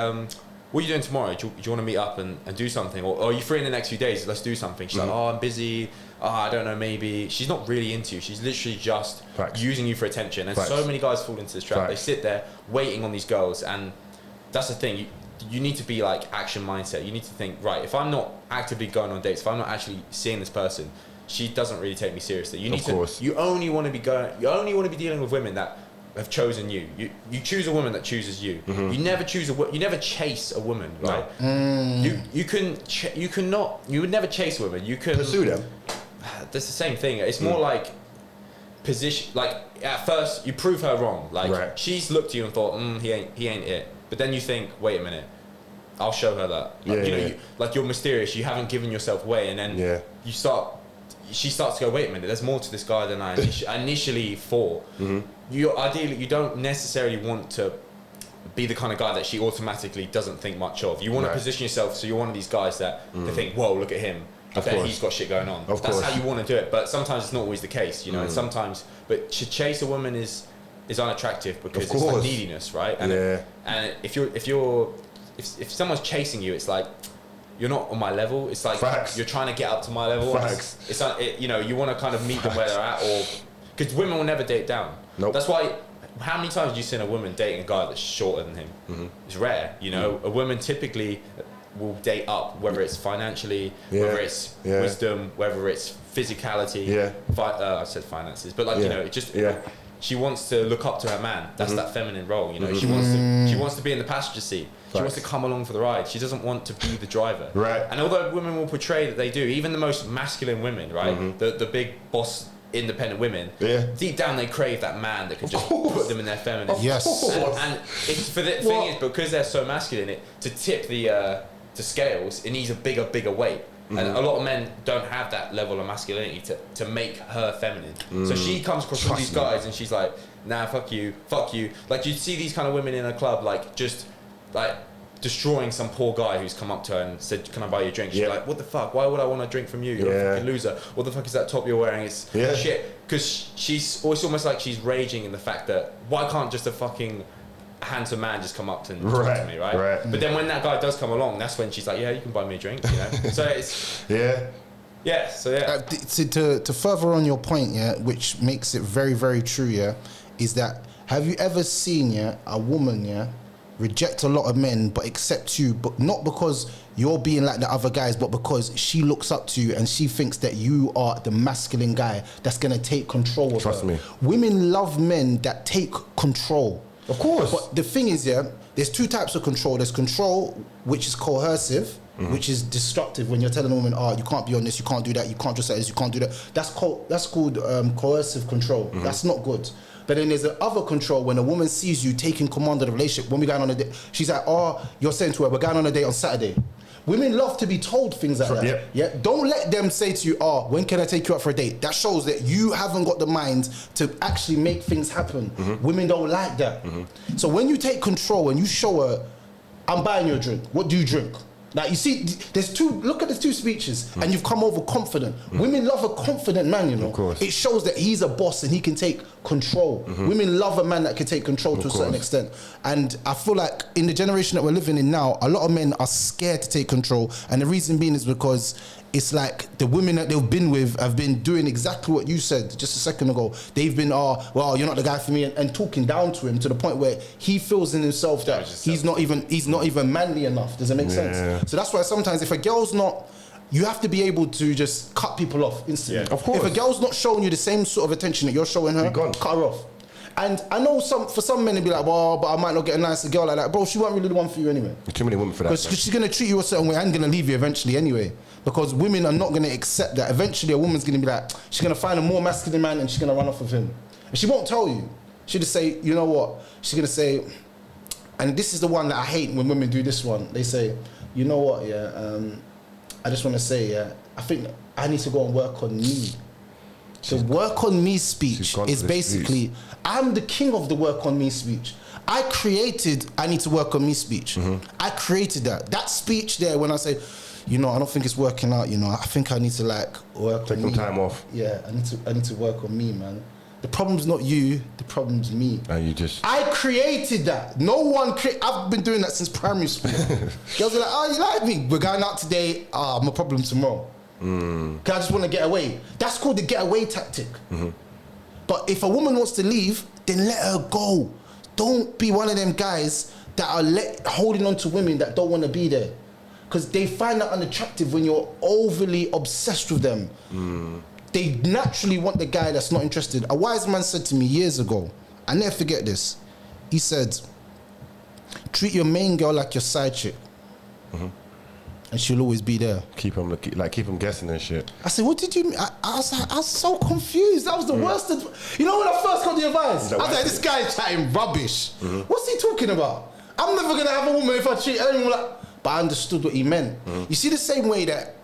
what are you doing tomorrow? Do you want to meet up and do something, or are you free in the next few days? Let's do something. She's like, oh, I'm busy, I don't know, maybe. She's not really into you. She's literally just using you for attention. And so many guys fall into this trap. They sit there waiting on these girls, and that's the thing. You need to be like action mindset. You need to think, right, if I'm not actively going on dates, if I'm not actually seeing this person, she doesn't really take me seriously. You only want to be dealing with women that have chosen you. You choose a woman that chooses you. You never you never chase a woman, right? You would never chase a woman. You can pursue them. That's the same thing. It's more like position. Like at first, you prove her wrong. Like she's looked at you and thought, he ain't it. But then you think, wait a minute, I'll show her that. Like, you're mysterious. You haven't given yourself away, and then she starts to go, wait a minute, there's more to this guy than I initially thought. Ideally, you don't necessarily want to be the kind of guy that she automatically doesn't think much of. You want to position yourself so you're one of these guys that they think, whoa, look at him. I bet he's got shit going on. That's how you want to do it. But sometimes it's not always the case, you know. And sometimes, but to chase a woman is unattractive because it's like neediness, right? And and if someone's chasing you, it's like you're not on my level. It's like you're trying to get up to my level. It's like, you know, you want to kind of meet them where they're at, or because women will never date down. That's why. How many times have you seen a woman dating a guy that's shorter than him? It's rare, you know. A woman typically will date up, whether it's financially, whether it's wisdom, whether it's physicality. I said finances, but like you know, it just she wants to look up to her man. That's that feminine role, you know. She wants to be in the passenger seat. She wants to come along for the ride. She doesn't want to be the driver. And although women will portray that they do, even the most masculine women, right, the big boss independent women, deep down they crave that man that can just put them in their feminine. And it's, for the thing is, because they're so masculine, to tip the scales, it needs a bigger weight. And a lot of men don't have that level of masculinity to make her feminine. So she comes across all these guys and she's like, nah, fuck you. Like, you see these kind of women in a club, like, just like destroying some poor guy who's come up to her and said, can I buy you a drink? She's like, what the fuck? Why would I want a drink from you? You're a fucking loser. What the fuck is that top you're wearing? It's shit. Because it's almost like she's raging in the fact that, why can't just a fucking handsome man just come up and talk to me, right? But then when that guy does come along, that's when she's like, yeah, you can buy me a drink, you know? So it's... To further on your point, which makes it very, very true, is that, have you ever seen, a woman, reject a lot of men but accept you, but not because you're being like the other guys, but because she looks up to you and she thinks that you are the masculine guy that's going to take control of her. Trust me. Women love men that take control. Of course. But the thing is, there's two types of control. There's control which is coercive, which is destructive, when you're telling a woman, you can't be on this, you can't do that, you can't just say this, you can't do that. That's called coercive control. That's not good. But then there's the other control when a woman sees you taking command of the relationship. When we're going on a date, she's like, you're saying to her, we're going on a date on Saturday. Women love to be told things like that. Don't let them say to you, when can I take you out for a date? That shows that you haven't got the mind to actually make things happen. Women don't like that. So when you take control and you show her, I'm buying you a drink, what do you drink? Like, you see, look at the two speeches, and you've come over confident. Women love a confident man, you know. Of course. It shows that he's a boss and he can take control. Women love a man that can take control to a certain extent. And I feel like in the generation that we're living in now, a lot of men are scared to take control. And the reason being is because it's like the women that they've been with have been doing exactly what you said just a second ago. They've been, well, you're not the guy for me, and talking down to him to the point where he feels in himself that he's not even manly enough. Does it make sense? So that's why sometimes if a girl's not, you have to be able to just cut people off instantly. Of course. If a girl's not showing you the same sort of attention that you're showing her, cut her off. And I know for some men, they'll be like, well, but I might not get a nicer girl like that. Bro, she wasn't really the one for you anyway. Too many women for that. Because she's going to treat you a certain way and going to leave you eventually anyway. Because women are not going to accept that. Eventually, a woman's going to be like, she's going to find a more masculine man and she's going to run off with him. And she won't tell you. She'll just say, you know what? She's going to say, and this is the one that I hate when women do this one. They say, you know what, I just want to say, I think I need to go and work on me. The work on me speech is basically, I'm the king of the work on me speech. I created I need to work on me speech. I created that. That speech there when I say, I don't think it's working out, I think I need to work on me. Take some time off. Yeah, I need to work on me, man. The problem's not you, the problem's me. And I created that. No one I've been doing that since primary school. Girls are like, you like me? We're going out today, I'm a problem tomorrow. Cause I just want to get away. That's called the get away tactic. But if a woman wants to leave, then let her go. Don't be one of them guys that are holding on to women that don't want to be there. Because they find that unattractive when you're overly obsessed with them. They naturally want the guy that's not interested. A wise man said to me years ago, I never forget this. He said, treat your main girl like your side chick. And she'll always be there. Keep them guessing and shit. I said, what did you mean? I was so confused. That was the worst. You know when I first got the advice? I was like, this guy is chatting rubbish. What's he talking about? I'm never gonna have a woman if I cheat. And like, but I understood what he meant. You see, the same way that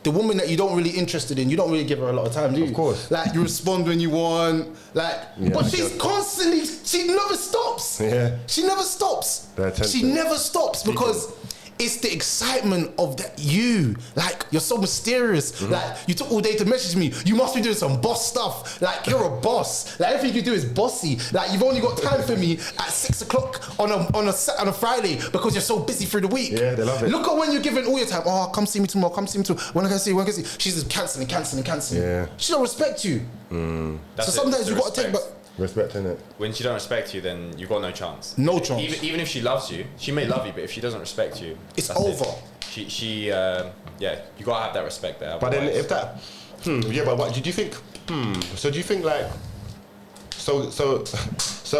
the woman that you don't really interested in, you don't really give her a lot of time, do you? Of course. Like, you respond when you want. Like, but she's constantly. She never stops. Yeah. She never stops. Attention. She never stops because. It's the excitement of that you. Like, you're so mysterious. Like, you took all day to message me. You must be doing some boss stuff. Like, you're a boss. Like, everything you do is bossy. Like, you've only got time for me at 6 o'clock on a Friday because you're so busy through the week. Yeah, they love it. Look at when you're giving all your time. Oh, come see me tomorrow. Come see me tomorrow. When can I see you? When can I see you? She's just cancelling. Yeah. She don't respect you. So sometimes you got to take back. Respecting it. When she don't respect you, then you've got no chance. No chance. Even if she loves you, she may love you, but if she doesn't respect you, it's over. You gotta have that respect there. But then if that, but what did you think? So do you think like, so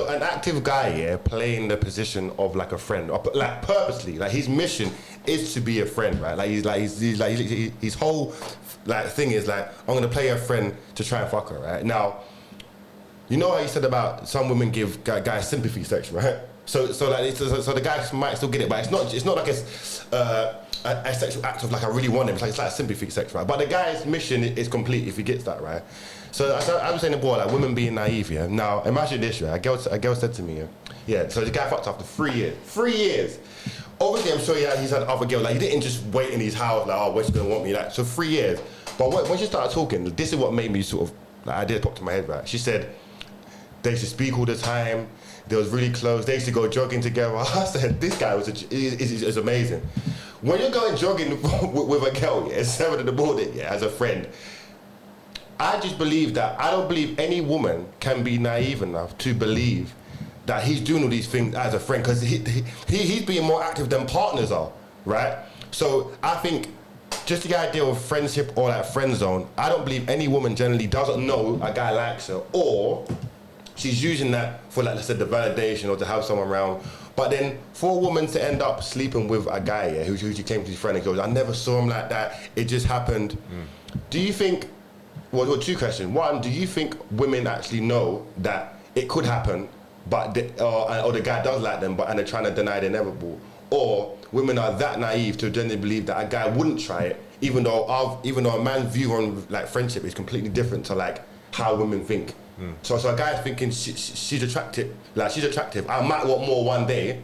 an active guy, playing the position of like a friend, or like purposely, like his mission is to be a friend, right? Like his whole like thing is like, I'm gonna play a friend to try and fuck her, right? Now, you know how you said about some women give guys sympathy sex, right? So the guys might still get it, but it's not like it's a sexual act of like I really want him. It's like sympathy sex, right? But the guy's mission is complete if he gets that, right? So I was saying before, like women being naive, yeah. Now imagine this, right? A girl said to me, yeah. So the guy fucked after 3 years. 3 years. Obviously, I'm sure he's had other girls. Like he didn't just wait in his house, like, oh, when's she gonna want me? Like, so 3 years. But when she started talking, this is what made me sort of like idea popped in my head, right? She said they used to speak all the time. They was really close. They used to go jogging together. I said, this guy is amazing. When you're going jogging with a girl, at 7 in the morning, as a friend, I just believe that, I don't believe any woman can be naive enough to believe that he's doing all these things as a friend, because he's being more active than partners are, right? So I think just the idea of friendship or like friend zone, I don't believe any woman generally doesn't know a guy likes her, or she's using that for, like I said, the validation or to have someone around. But then for a woman to end up sleeping with a guy who she came to his friend and goes, I never saw him like that, it just happened. Do you think, well, two questions. One, do you think women actually know that it could happen, but or the guy does like them, and they're trying to deny the inevitable? Or women are that naive to generally believe that a guy wouldn't try it, even though a man's view on like friendship is completely different to like how women think. So a guy's thinking she's attractive. Like she's attractive. I might want more one day.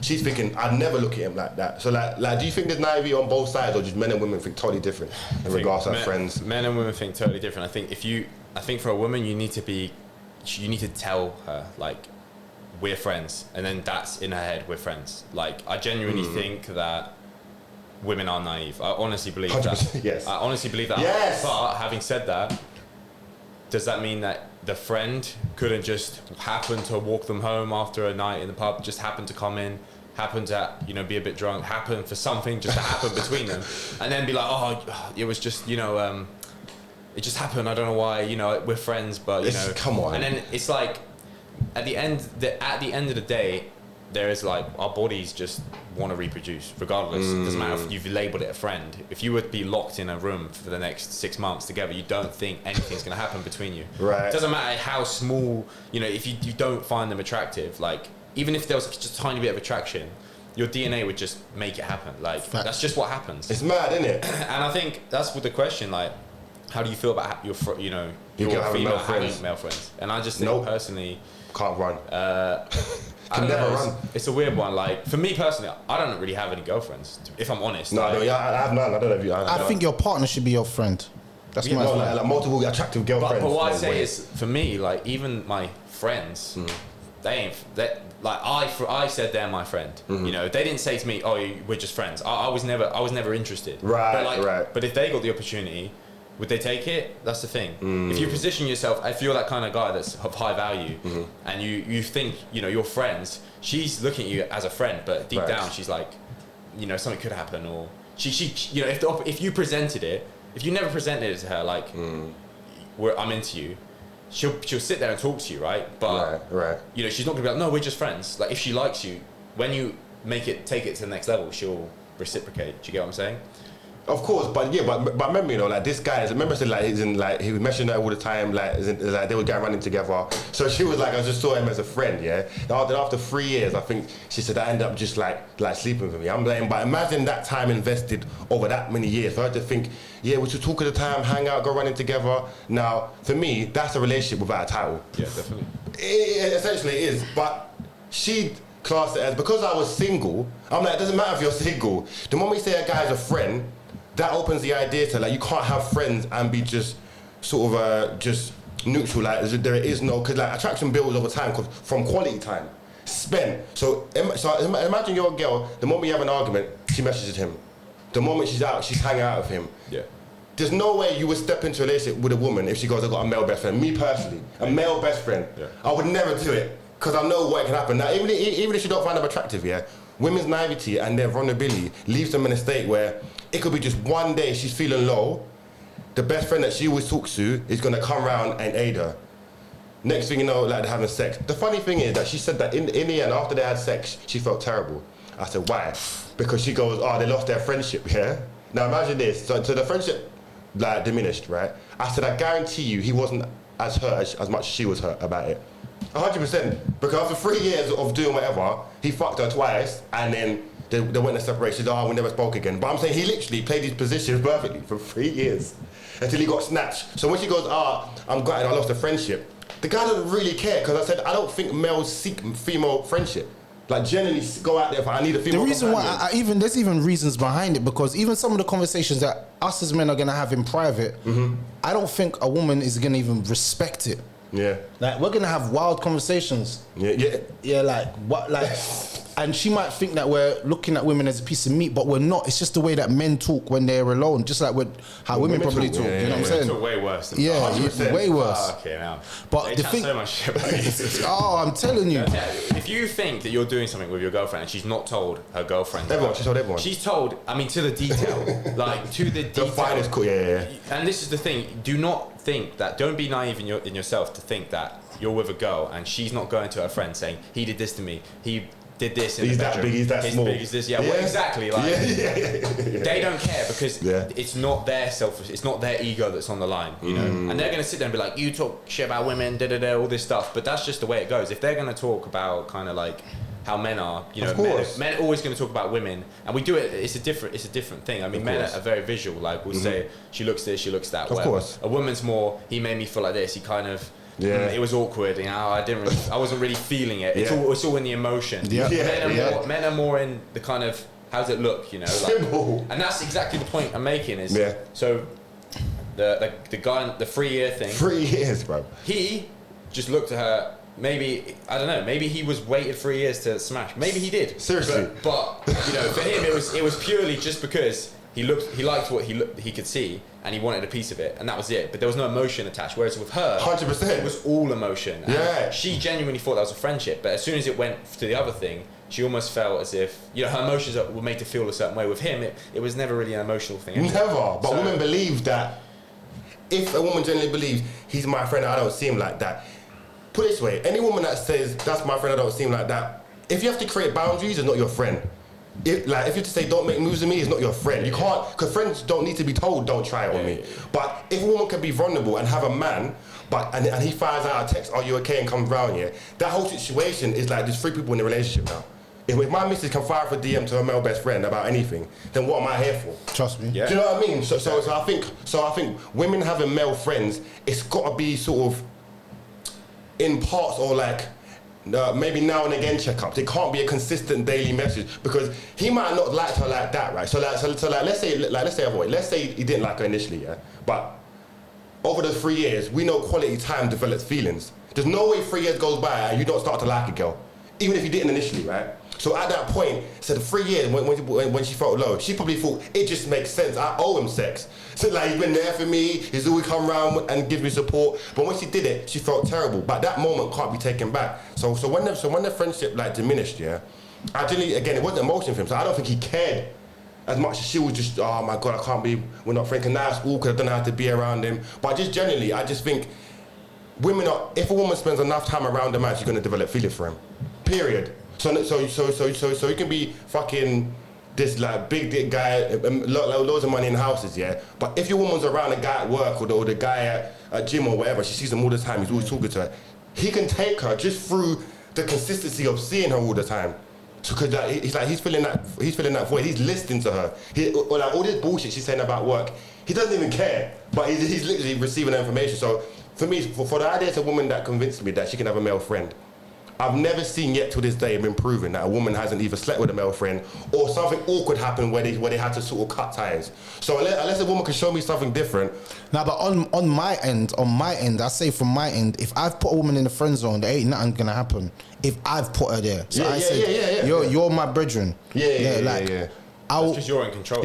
She's thinking I'd never look at him like that. So like, do you think there's naivety on both sides, or just men and women think totally different in regards to friends? Men and women think totally different. I think for a woman you need to tell her like we're friends, and then that's in her head, we're friends. Like I genuinely think that women are naive. I honestly believe that. Yes. I honestly believe that. Yes. But having said that, does that mean that the friend couldn't just happen to walk them home after a night in the pub, just happen to come in, happen to be a bit drunk, happen for something just to happen between them, and then be like, oh, it was just it just happened. I don't know why. We're friends, but come on. And then it's like at the end of the day, there is like our bodies just want to reproduce regardless. It doesn't matter if you've labeled it a friend. If you would be locked in a room for the next 6 months together, you don't think anything's going to happen between you. Right. It doesn't matter how small, if you don't find them attractive, like even if there was just a tiny bit of attraction, your DNA would just make it happen. Like that's just what happens. It's mad, isn't it? And I think that's what the question, like, how do you feel about your female having male friends? And I just think personally, can't run. Can never run. It's a weird one. Like for me personally, I don't really have any girlfriends. If I'm honest. No, I have none. I don't know if you. I think your partner should be your friend. That's my like multiple attractive girlfriends. But what I say is, for me, like even my friends, they like I said they're my friend. They didn't say to me, "Oh, we're just friends." I was never interested. Right. But if they got the opportunity, would they take it? That's the thing. If you position yourself, if you're that kind of guy that's of high value, and you think your friends, she's looking at you as a friend, but deep down she's like, something could happen, or she if you presented it, if you never presented it to her like, I'm into you, she'll sit there and talk to you, right? But right. She's not gonna be like, no, we're just friends. Like if she likes you, when you take it to the next level, she'll reciprocate. Do you get what I'm saying? Of course, but remember, you know, like this guy, remember I said like he's in like he was messaging her all the time, like they were going running together. So she was like, I just saw him as a friend, yeah. After 3 years, I think she said I ended up just like sleeping with me. I'm like, but imagine that time invested over that many years for her to think, yeah, we should talk at the time, hang out, go running together. Now, for me, that's a relationship without a title. Yeah, definitely. It essentially is, but she classed it as because I was single. I'm like, it doesn't matter if you're single. The moment you say a guy's a friend, that opens the idea to like you can't have friends and be just sort of just neutral. Like there is no, because like attraction builds over time from quality time spent. So imagine you're a girl. The moment you have an argument, she messages him. The moment she's out, she's hanging out with him. Yeah. There's no way you would step into a relationship with a woman if she goes, I got a male best friend. Me personally, a male best friend. Yeah. I would never do it because I know what can happen. Now, even if you don't find them attractive, yeah, women's naivety and their vulnerability leaves them in a state where it could be just one day she's feeling low, the best friend that she always talks to is gonna come around and aid her. Next thing you know, like they're having sex. The funny thing is that she said that in the end, after they had sex, she felt terrible. I said, why? Because she goes, oh, they lost their friendship, yeah? Now imagine this, so the friendship like diminished, right? I said, I guarantee you he wasn't as hurt as much as she was hurt about it. 100%, because after 3 years of doing whatever, he fucked her twice, and then they went to separate. She said, oh, we never spoke again. But I'm saying he literally played his position perfectly for 3 years until he got snatched. So when she goes, I'm gutted, I lost a friendship, the guy doesn't really care, because I said, I don't think males seek female friendship. Like generally go out there if I need a female. The reason why there's even reasons behind it, because even some of the conversations that us as men are gonna have in private, I don't think a woman is gonna even respect it. Yeah. Like we're gonna have wild conversations. Yeah, like what, like, and she might think that we're looking at women as a piece of meat, but we're not. It's just the way that men talk when they're alone, just like how women probably talk. You know what I'm saying? Talk way worse. Than way worse. Oh, okay, now. But they the chat thing, so much shit about you. Oh, I'm telling you. If you think that you're doing something with your girlfriend and she's not told her girlfriend, she's told everyone. She's told. I mean, to the detail, like to the detail. The finest, yeah. And this is the thing. Do not think that. Don't be naive in yourself to think that you're with a girl and she's not going to her friend saying he did this to me. He did this in the bedroom. He's that big, he's that small. Big as this. Yeah, well, exactly. Like they don't care because it's not their it's not their ego that's on the line, you know. And they're gonna sit there and be like, "You talk shit about women, all this stuff." But that's just the way it goes. If they're gonna talk about kind of like how men are, you know, men are always gonna talk about women, and we do it. It's a different thing. I mean, men are very visual. Like we'll say, she looks this, she looks that. Of course. A woman's more. He made me feel like this. He kind of. Yeah. It was awkward, you know. I wasn't really feeling it. It's all in the emotion. Men are more in the kind of how does it look, you know? Like, and that's exactly the point I'm making. Is so the guy, the 3 year thing. 3 years, bro. He just looked at her. Maybe I don't know. Maybe he was waited 3 years to smash. Maybe he did. Seriously. But you know, for him, it was purely just because he liked what he could see, and he wanted a piece of it, and that was it. But there was no emotion attached. Whereas with her, 100%, it was all emotion. And she genuinely thought that was a friendship. But as soon as it went to the other thing, she almost felt as if, you know, her emotions were made to feel a certain way. With him, it was never really an emotional thing. Never. But women believe that. If a woman genuinely believes he's my friend, I don't see him like that. Put it this way: any woman that says that's my friend, I don't see him like that. If you have to create boundaries, it's not your friend. If you have to say don't make moves with me, it's not your friend. You can't, because friends don't need to be told don't try it on me. But if a woman can be vulnerable and have a man, and he fires out a text, are you okay, and comes round here, that whole situation is like there's 3 people in the relationship now. If my missus can fire for DM to her male best friend about anything, then what am I here for? Trust me. Yeah. Do you know what I mean? So I think women having male friends, it's got to be sort of in parts, or like maybe now and again checkups. It can't be a consistent daily message, because he might not like her like that, right? So let's say he didn't like her initially, yeah. But over the 3 years, we know quality time develops feelings. There's no way 3 years goes by and you don't start to like a girl, even if you didn't initially, right? So at that point, so the 3 years when she felt low, she probably thought it just makes sense. I owe him sex. So like he's been there for me. He's always come around and gives me support. But when she did it, she felt terrible. But that moment can't be taken back. So when the friendship like diminished, yeah, I genuinely, again, it wasn't emotion for him. So I don't think he cared as much as she was just, oh my God, I can't believe we're not friends. And now it's awkward. I don't know how to be around him. But just generally, I just think women are. If a woman spends enough time around a man, she's going to develop feelings for him. Period. So you can be fucking this like big dick guy, loads of money in houses, yeah. But if your woman's around a guy at work or the guy at gym or whatever, she sees him all the time. He's always talking to her. He can take her just through the consistency of seeing her all the time. Because he's feeling that void. He's listening to her. Or like all this bullshit she's saying about work, he doesn't even care. But he's literally receiving that information. So for me, for the idea, it's a woman that convinced me that she can have a male friend. I've never seen yet to this day been proven that a woman hasn't either slept with a male friend or something awkward happened where they had to sort of cut ties. So unless a woman can show me something different. Now, but on my end, I say from my end, if I've put a woman in the friend zone, there ain't nothing gonna happen. If I've put her there, so you're my brethren. It's just you're in control.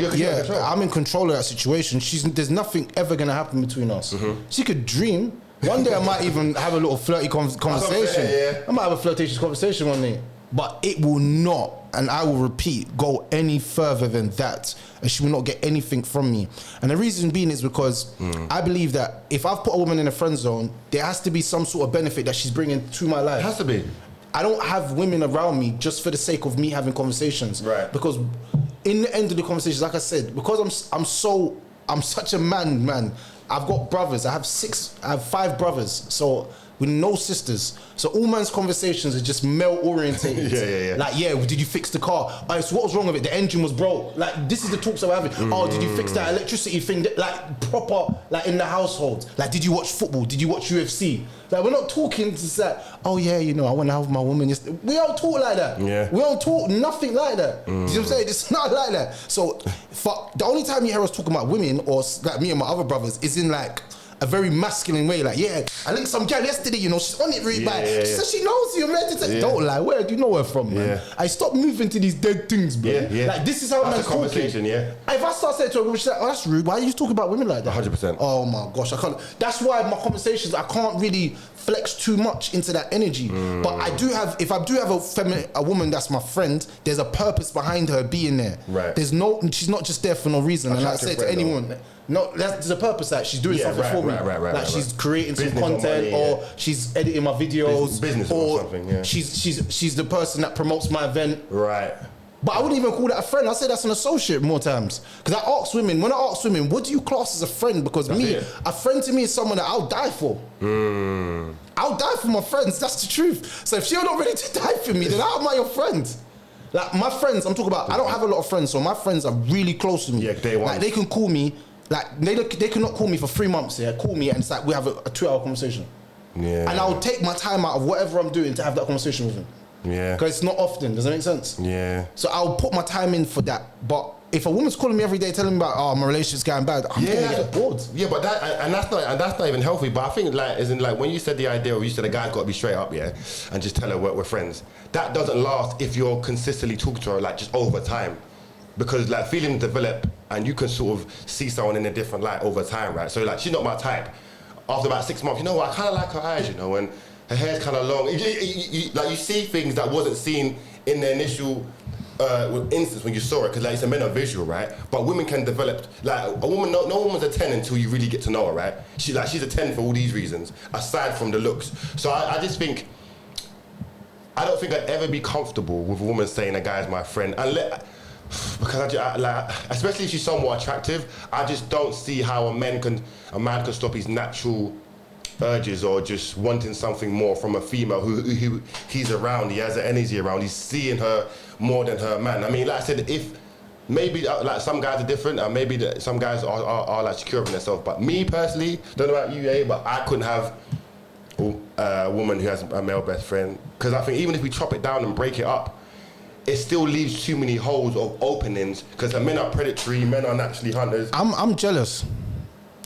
I'm in control of that situation. There's nothing ever gonna happen between us. She could dream. One day I might even have a little flirty conversation. I might have a flirtatious conversation one day. But it will not, and I will repeat, go any further than that. And she will not get anything from me. And the reason being is because I believe that if I've put a woman in a friend zone, there has to be some sort of benefit that she's bringing to my life. It has to be. I don't have women around me just for the sake of me having conversations. Right. Because in the end of the conversations, like I said, because I'm such a man. I've got brothers. I have 5 brothers. So with no sisters. So all man's conversations are just male orientated. Like, did you fix the car? Alright, so what was wrong with it? The engine was broke. Like, this is the talks that we're having. Oh, did you fix that electricity thing? Like, proper, like in the household. Like, did you watch football? Did you watch UFC? Like, we're not talking to say, oh yeah, I went out with my woman yesterday. We don't talk like that. Yeah. We don't talk nothing like that. You know what I'm saying? It's not like that. So, the only time you hear us talking about women, or like me and my other brothers, is in like a very masculine way. Like, I linked some girl yesterday, she's on it really bad. She said she knows you, man. Don't lie. Where do you know her from, man? I stopped moving to these dead things, bro. Like, this is how man's talking. If I start saying to her, she's like, oh, that's rude. Why are you talking about women like that? 100%. Oh my gosh, I can't. That's why my conversations, I can't really flex too much into that energy. But if I do have a woman that's my friend, there's a purpose behind her being there. Right. She's not just there for no reason. And I say to anyone, no, there's a purpose that she's doing something for me. Like she's creating some content, or she's editing my videos, business or something. She's the person that promotes my event. Right. But I wouldn't even call that a friend. I say that's an associate more times. Because I ask women, what do you class as a friend? Because a friend to me is someone that I'll die for. I'll die for my friends. That's the truth. So if you're not ready to die for me, then how am I your friend? Like, my friends, I'm talking about, I don't have a lot of friends, so my friends are really close to me. Yeah, day one. Like, they can call me. Like, they cannot call me for 3 months, call me and it's like we have a 2-hour conversation. And I'll take my time out of whatever I'm doing to have that conversation with him. Because it's not often, does that make sense? So I'll put my time in for that. But if a woman's calling me every day telling me about, oh, my relationship's going bad, I'm gonna get bored. Yeah, but that's not even healthy. But I think like when you said the idea of you said a guy's got to be straight up, and just tell her we're friends. That doesn't last if you're consistently talking to her like just over time. Because like feelings develop and you can sort of see someone in a different light over time, right? So like she's not my type. After about 6 months, I kind of like her eyes, and her hair's kind of long. You see things that wasn't seen in the initial instance when you saw it, because like it's a men are visual, right? But women can develop, like a woman, no woman's a 10 until you really get to know her, right? She's a 10 for all these reasons, aside from the looks. So I just think, I don't think I'd ever be comfortable with a woman saying a guy's my friend, because especially if she's somewhat attractive, I just don't see how a man can stop his natural urges or just wanting something more from a female who he's around, he has the energy around, he's seeing her more than her man. I mean, like I said, if maybe like some guys are different, and maybe some guys are like secure in themselves, but me personally, don't know about you, but I couldn't have a woman who has a male best friend, because I think even if we chop it down and break it up, it still leaves too many holes of openings, because men are predatory, men are naturally hunters. I'm jealous.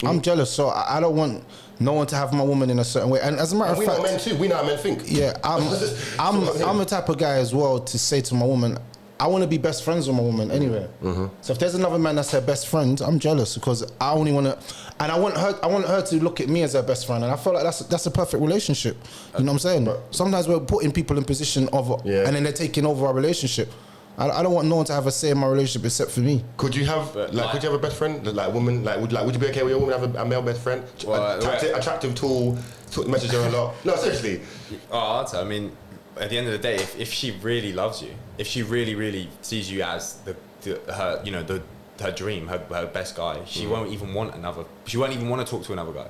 I'm jealous, so I don't want no one to have my woman in a certain way. And as a matter of fact, we know men too. We know how men think. Yeah, I'm the type of guy as well to say to my woman, I want to be best friends with my woman anyway. So if there's another man that's her best friend, I'm jealous, because I only want to, and I want her to look at me as her best friend, and I feel like that's a perfect relationship. You know what I'm saying? Sometimes we're putting people in position of, and then they're taking over our relationship. I don't want no one to have a say in my relationship except for me. Could you have could you have a best friend, like woman, would you be okay with your woman have a male best friend? Attractive, tall, message her a lot. No, seriously. I mean, at the end of the day, if she really loves you, if she really, really sees you as her dream, her best guy, she won't even want to talk to another guy.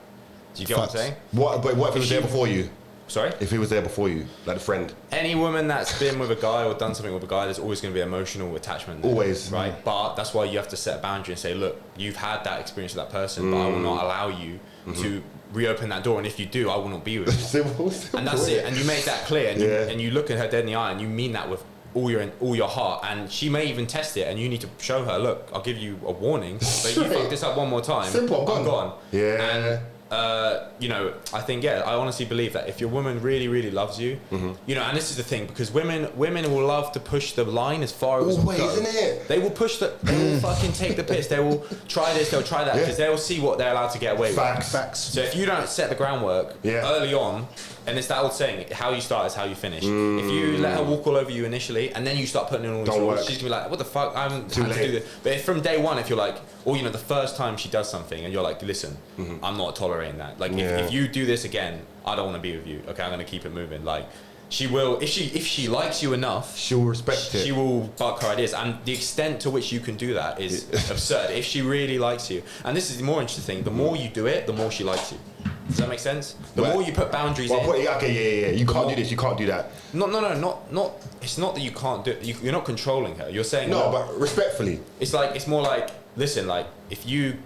Do you get what I'm saying? But what if he was there before you? Sorry? If he was there before you, like a friend. Any woman that's been with a guy or done something with a guy, there's always going to be emotional attachment there, always. Right? But that's why you have to set a boundary and say, look, you've had that experience with that person, but I will not allow you to reopen that door, and if you do, I will not be with you. Simple. And that's it. And you make that clear, and you look at her dead in the eye, and you mean that with all your heart. And she may even test it, and you need to show her, look, I'll give you a warning, but you fuck this up one more time, simple, I'm gone. Yeah. And I think I honestly believe that if your woman really, really loves you, and this is the thing, because women will love to push the line as far as always, isn't it? They will push they will fucking take the piss. They will try this, they'll try that, because they will see what they're allowed to get away with. Facts. So if you don't set the groundwork early on, and it's that old saying, how you start is how you finish. If you let her walk all over you initially, and then you start putting in all these rules, she's gonna be like, what the fuck, I haven't had to do this. But if from day one, if you're like, or the first time she does something, and you're like, listen, I'm not tolerating that. Like, if you do this again, I don't want to be with you. Okay, I'm gonna keep it moving. Like, she will, if she likes you enough, she will respect it. She will buck her ideas, and the extent to which you can do that is absurd. If she really likes you, and this is the more interesting thing, the more you do it, the more she likes you. Does that make sense? The more you put boundaries in. Okay, you can't do this, you can't do that. No, not. It's not that you can't do it. You're not controlling her. You're saying no, but respectfully. It's more like, listen, like, if you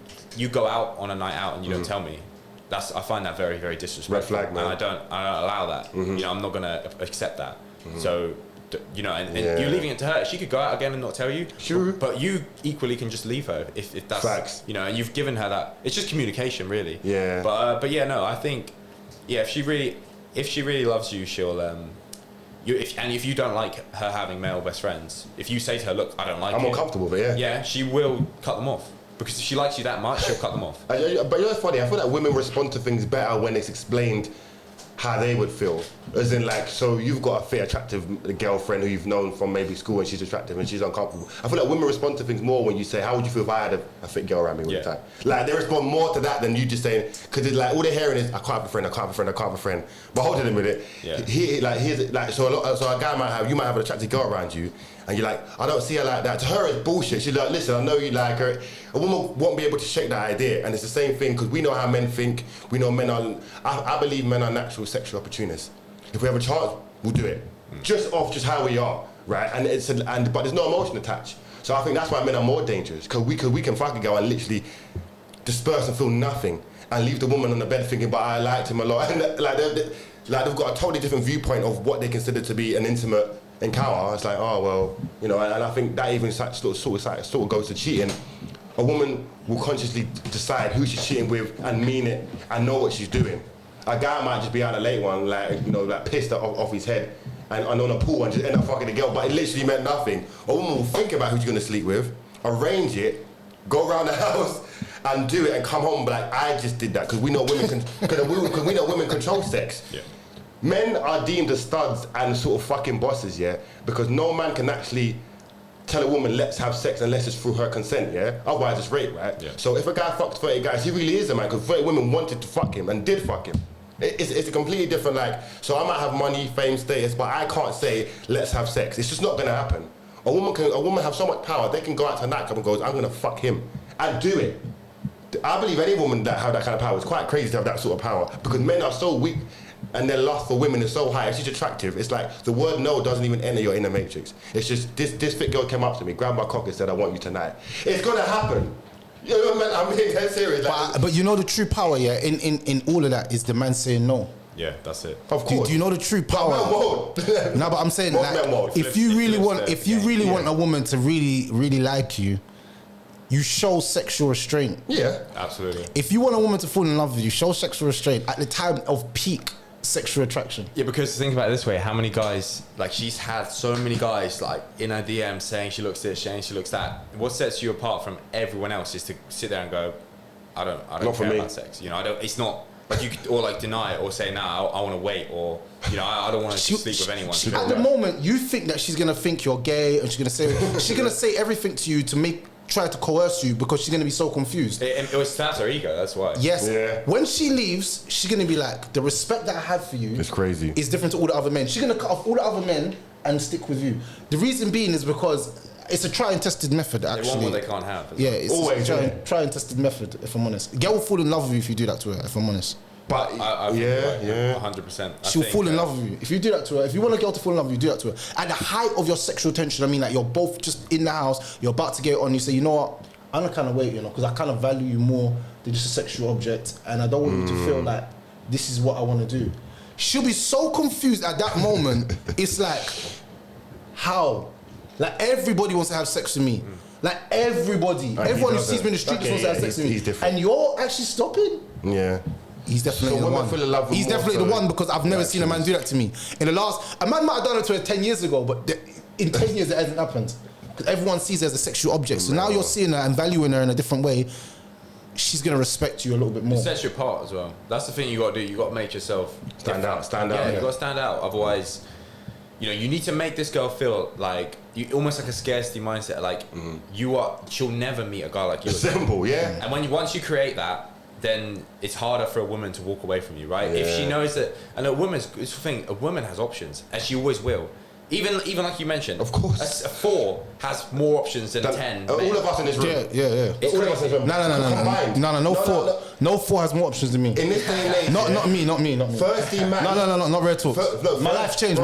go out on a night out and you don't tell me, I find that very, very disrespectful. Red flag, man. And I don't allow that. I'm not gonna accept that. So. And you're leaving it to her. She could go out again and not tell you. Sure. But you equally can just leave her if that's facts. And you've given her that. It's just communication, really. Yeah. But I think, if she really loves you, she'll if you don't like her having male best friends, if you say to her, look, I don't like I'm uncomfortable with it. Yeah, she will cut them off. Because if she likes you that much, she'll cut them off. But it's funny. I feel like women respond to things better when it's explained how they would feel, as in, like, so you've got a fit, attractive girlfriend who you've known from maybe school, and she's attractive and she's uncomfortable. I feel like women respond to things more when you say, how would you feel if I had a fit girl around me all the time? Like, they respond more to that than you just saying, because it's like all they're hearing is, I can't have a friend, I can't have a friend, I can't have a friend. But hold on a minute. So a guy you might have an attractive girl around you, and you're like, I don't see her like that. To her, it's bullshit. She's like, listen, I know you like her. A woman won't be able to shake that idea. And it's the same thing, because we know how men think. We know men are, I believe men are natural sexual opportunists. If we have a chance, we'll do it. Just how we are, right? But there's no emotion attached. So I think that's why men are more dangerous, because we can fucking go and literally disperse and feel nothing, and leave the woman on the bed thinking, but I liked him a lot. And they've got a totally different viewpoint of what they consider to be an intimate encounter. It's like, oh well, and I think that even sort of goes to cheating. A woman will consciously decide who she's cheating with and mean it and know what she's doing. A guy might just be out a late one, like pissed off his head and on a pool and just end up fucking the girl, but it literally meant nothing. A woman will think about who she's gonna sleep with, arrange it, go around the house and do it, and come home and be like, I just did that, because we know women control sex. Yeah. Men are deemed as studs and sort of fucking bosses, because no man can actually tell a woman, let's have sex, unless it's through her consent, Otherwise it's rape, right? Yeah. So if a guy fucked 30 guys, he really is a man, because 30 women wanted to fuck him and did fuck him. It's a completely different, so I might have money, fame, status, but I can't say, let's have sex. It's just not gonna happen. A woman have so much power, they can go out to a nightclub and goes, I'm gonna fuck him, and do it. I believe any woman that have that kind of power, it's quite crazy to have that sort of power, because men are so weak, and their lust for women is so high. If she's attractive, it's like the word no doesn't even enter your inner matrix. It's just, this fit girl came up to me, grabbed my cock and said, I want you tonight. It's gonna happen. You know what I mean? I'm being dead serious. But the true power, in all of that is the man saying no. Yeah, that's it. Of course. Do you know the true power? No, but I'm saying, if you really want a woman to really, really like you, you show sexual restraint. Yeah, absolutely. If you want a woman to fall in love with you, show sexual restraint at the time of peak sexual attraction. Yeah, because think about it this way: how many guys, she's had so many guys in her DM saying she looks this, saying she looks that. What sets you apart from everyone else is to sit there and go, I don't care about sex. It's not. You could, or deny it, or say, nah, I want to wait, or I don't want to sleep with anyone. At the moment, you think that she's gonna think you're gay, and she's gonna say everything to you to try to coerce you, because she's gonna be so confused. That's her ego. That's why. Yes. Yeah. When she leaves, she's gonna be like, the respect that I have for you, it's crazy. Is different to all the other men. She's gonna cut off all the other men and stick with you. The reason being is because it's a try and tested method, actually. They want what they can't have. Yeah, it's always a try and tested method, if I'm honest. A girl will fall in love with you if you do that to her, if I'm honest. But I yeah, 100%. She'll fall in love with you if you do that to her. If you want a girl to fall in love with you, do that to her. At the height of your sexual tension, I mean, like you're both just in the house, you're about to get on. You say, you know what? I'm gonna kind of wait, because I kind of value you more than just a sexual object, and I don't want you to feel like this is what I want to do. She'll be so confused at that moment. It's like, how? Like everybody wants to have sex with me. Like everybody, everyone who sees me in the street just wants to have sex with me, and you're actually stopping. Yeah. He's definitely the one. He's definitely the one because I've never seen a man do that to me. A man might have done it to her 10 years ago, but in 10 years it hasn't happened. Because everyone sees her as a sexual object. So now you're seeing her and valuing her in a different way. She's gonna respect you a little bit more. It sets you apart as well. That's the thing you got to do. You got to make yourself stand out. Yeah, you got to stand out. Otherwise, you need to make this girl feel like almost like a scarcity mindset. Like she'll never meet a guy like you. Simple, yeah. And once you create that, then it's harder for a woman to walk away from you, right? Yeah. If she knows that, and a woman has options, and she always will. Even like you mentioned, of course, a 4 has more options than 10. All of us in this room. Yeah. All of us in this room. No 4 has more options than me. In this day and age, not me. Thirsty man. No, not Rare Talks. My life changed.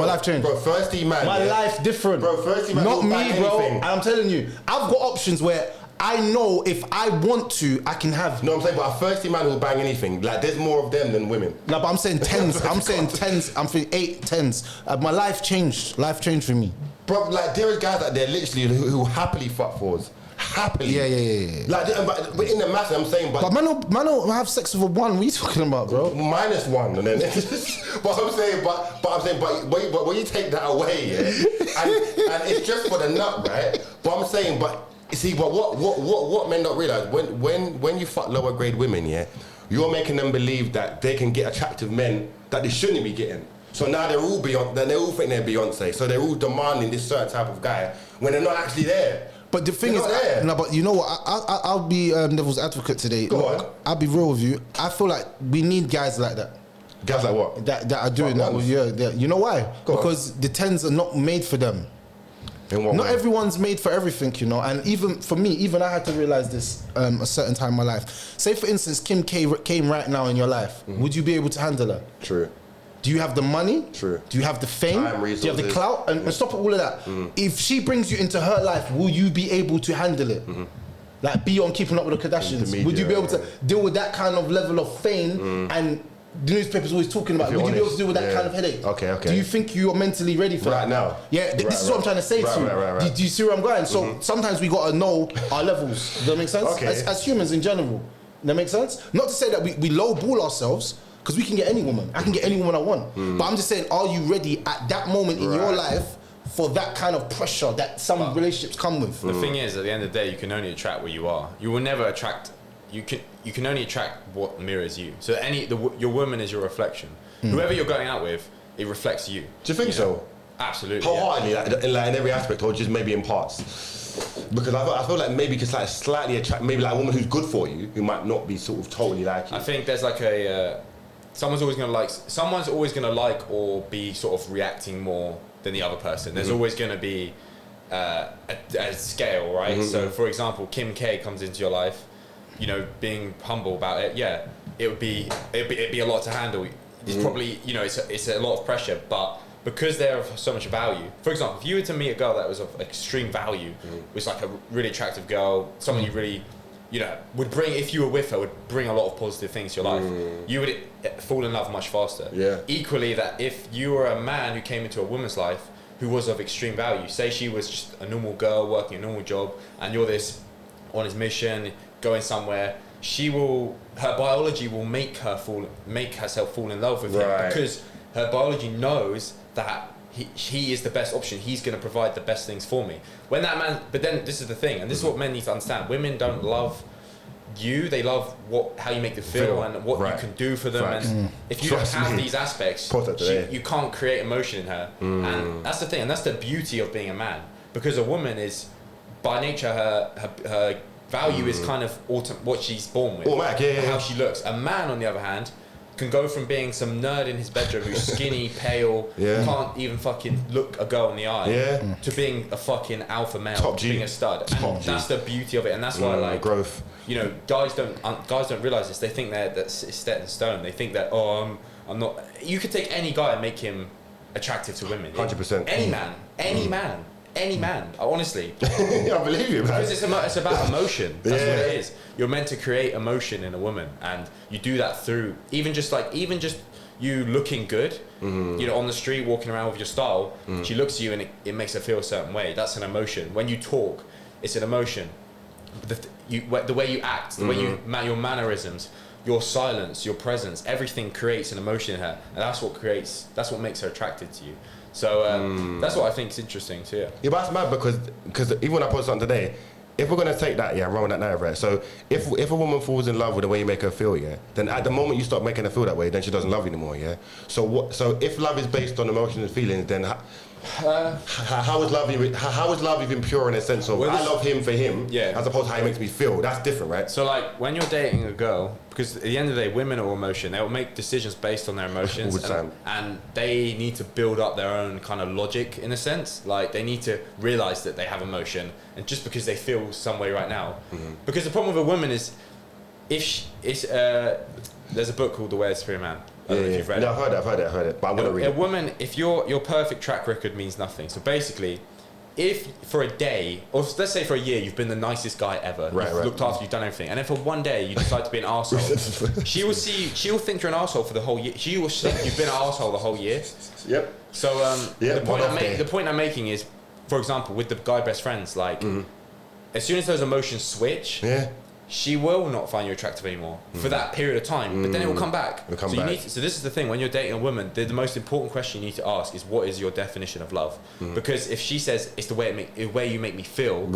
Bro, thirsty man. My life different. Bro, thirsty man. Not me, bro. And I'm telling you, I've got options where I know if I want to, I can have. No, I'm saying, but a thirsty man will bang anything. Like, there's more of them than women. No, but I'm saying 10s. I'm saying 10s. I'm saying 8, 10s. My life changed. Life changed for me. Bro, like, there is guys out there literally who happily fuck 4s. Happily. Yeah. Like, but in the mass, I'm saying, but man don't have sex with a 1. What are you talking about, bro? -1, and then. But I'm saying, but when you take that away, yeah, and it's just for the nut, right? But I'm saying, see, but what men don't realize when you fuck lower grade women, yeah, you're making them believe that they can get attractive men that they shouldn't be getting. So now they're all think they're Beyonce. So they're all demanding this certain type of guy when they're not actually there. But the thing is, but you know what? I'll be devil's advocate today. Go on. I'll be real with you. I feel like we need guys like that. Guys like what? That are doing that. You know why? Because the 10s are not made for them. Not everyone's made for everything, and even for me, I had to realize this a certain time in my life. Say for instance, Kim K came right now in your life. Would you be able to handle her? True. Do you have the money? True. Do you have the fame? Do you have the clout? And stop all of that. If she brings you into her life, will you be able to handle it? Like be on Keeping Up with the Kardashians? Would you be able to deal with that kind of level of fame and the newspaper's always talking about, would you be able to deal with that kind of headache? Okay. Do you think you are mentally ready for that? Right now. Yeah, this is what I'm trying to say to you. Right. Do you see where I'm going? So sometimes we got to know our levels. Does that make sense? Okay. As humans in general. That make sense? Not to say that we lowball ourselves, because we can get any woman. I can get any woman I want. But I'm just saying, are you ready at that moment in your life for that kind of pressure that some relationships come with? The thing is, at the end of the day, you can only attract what you are. You will never attract... You can only attract what mirrors you. So your woman is your reflection. Whoever you're going out with, it reflects you. Do you think so? Absolutely. Wholeheartedly, like in every aspect, or just maybe in parts? Because I feel like maybe it's like slightly attract, maybe like a woman who's good for you, who might not be sort of totally like you. I think there's like someone's always gonna like or be sort of reacting more than the other person. There's always gonna be a scale, right? So for example, Kim K comes into your life. Being humble about it, it'd be a lot to handle. It's probably, it's a lot of pressure, but because they're of so much value. For example, if you were to meet a girl that was of extreme value, was like a really attractive girl, someone you really, would bring, if you were with her, would bring a lot of positive things to your life, you would fall in love much faster. Yeah. Equally, that if you were a man who came into a woman's life who was of extreme value, say she was just a normal girl working a normal job, and you're on this mission, going somewhere, her biology will make herself fall in love with him, because her biology knows that he is the best option. He's going to provide the best things for me. When that man, but then this is the thing, and this is what men need to understand. Women don't love you; they love how you make them feel and what you can do for them. And if you don't have these aspects, you can't create emotion in her. And that's the thing, and that's the beauty of being a man, because a woman is, by nature, her value is kind of what she's born with, how she looks. A man, on the other hand, can go from being some nerd in his bedroom who's skinny, pale, can't even fucking look a girl in the eye, to being a fucking alpha male, Top G. being a stud. And that's the beauty of it, and that's why like growth. You know, guys don't realize this. They think that's it's set in stone. They think that I'm not. You could take any guy and make him attractive to women. 100%. Any man. Honestly, I believe you, man. because it's about emotion. That's what it is. You're meant to create emotion in a woman, and you do that through even just you looking good. You know, on the street, walking around with your style. She looks at you and it makes her feel a certain way. That's an emotion. When you talk, it's an emotion. The way you act, the way your mannerisms, your silence, your presence, everything creates an emotion in her, and that's what makes her attracted to you. So that's what I think is interesting too. Yeah, but that's mad because even when I posted something today, if we're gonna take that, run with that narrative, right? So if a woman falls in love with the way you make her feel, then at the moment you start making her feel that way, then she doesn't love you anymore, So if love is based on emotions and feelings, then how is love even pure in a sense of I love him for him, as opposed to how he makes me feel? That's different, right? So like when you're dating a girl, because at the end of the day, women are all emotion. They will make decisions based on their emotions, all the time. and they need to build up their own kind of logic in a sense. Like they need to realize that they have emotion, and just because they feel some way right now, because the problem with a woman is there's a book called The Way of the Superior Man. I don't know if you've read it. I've heard it, but I'm gonna read it. A woman, if your perfect track record means nothing. So basically, if for a day, or let's say for a year, you've been the nicest guy ever, you've looked after, you've done everything, and then for one day you decide to be an arsehole, she will think you're an arsehole for the whole year. She will think you've been an arsehole the whole year. Yep. So the point I'm making is, for example, with the guy best friends, like as soon as those emotions switch, she will not find you attractive anymore for that period of time, but then it will come back. So this is the thing, when you're dating a woman, the most important question you need to ask is, what is your definition of love? Because if she says it's the way you make me feel,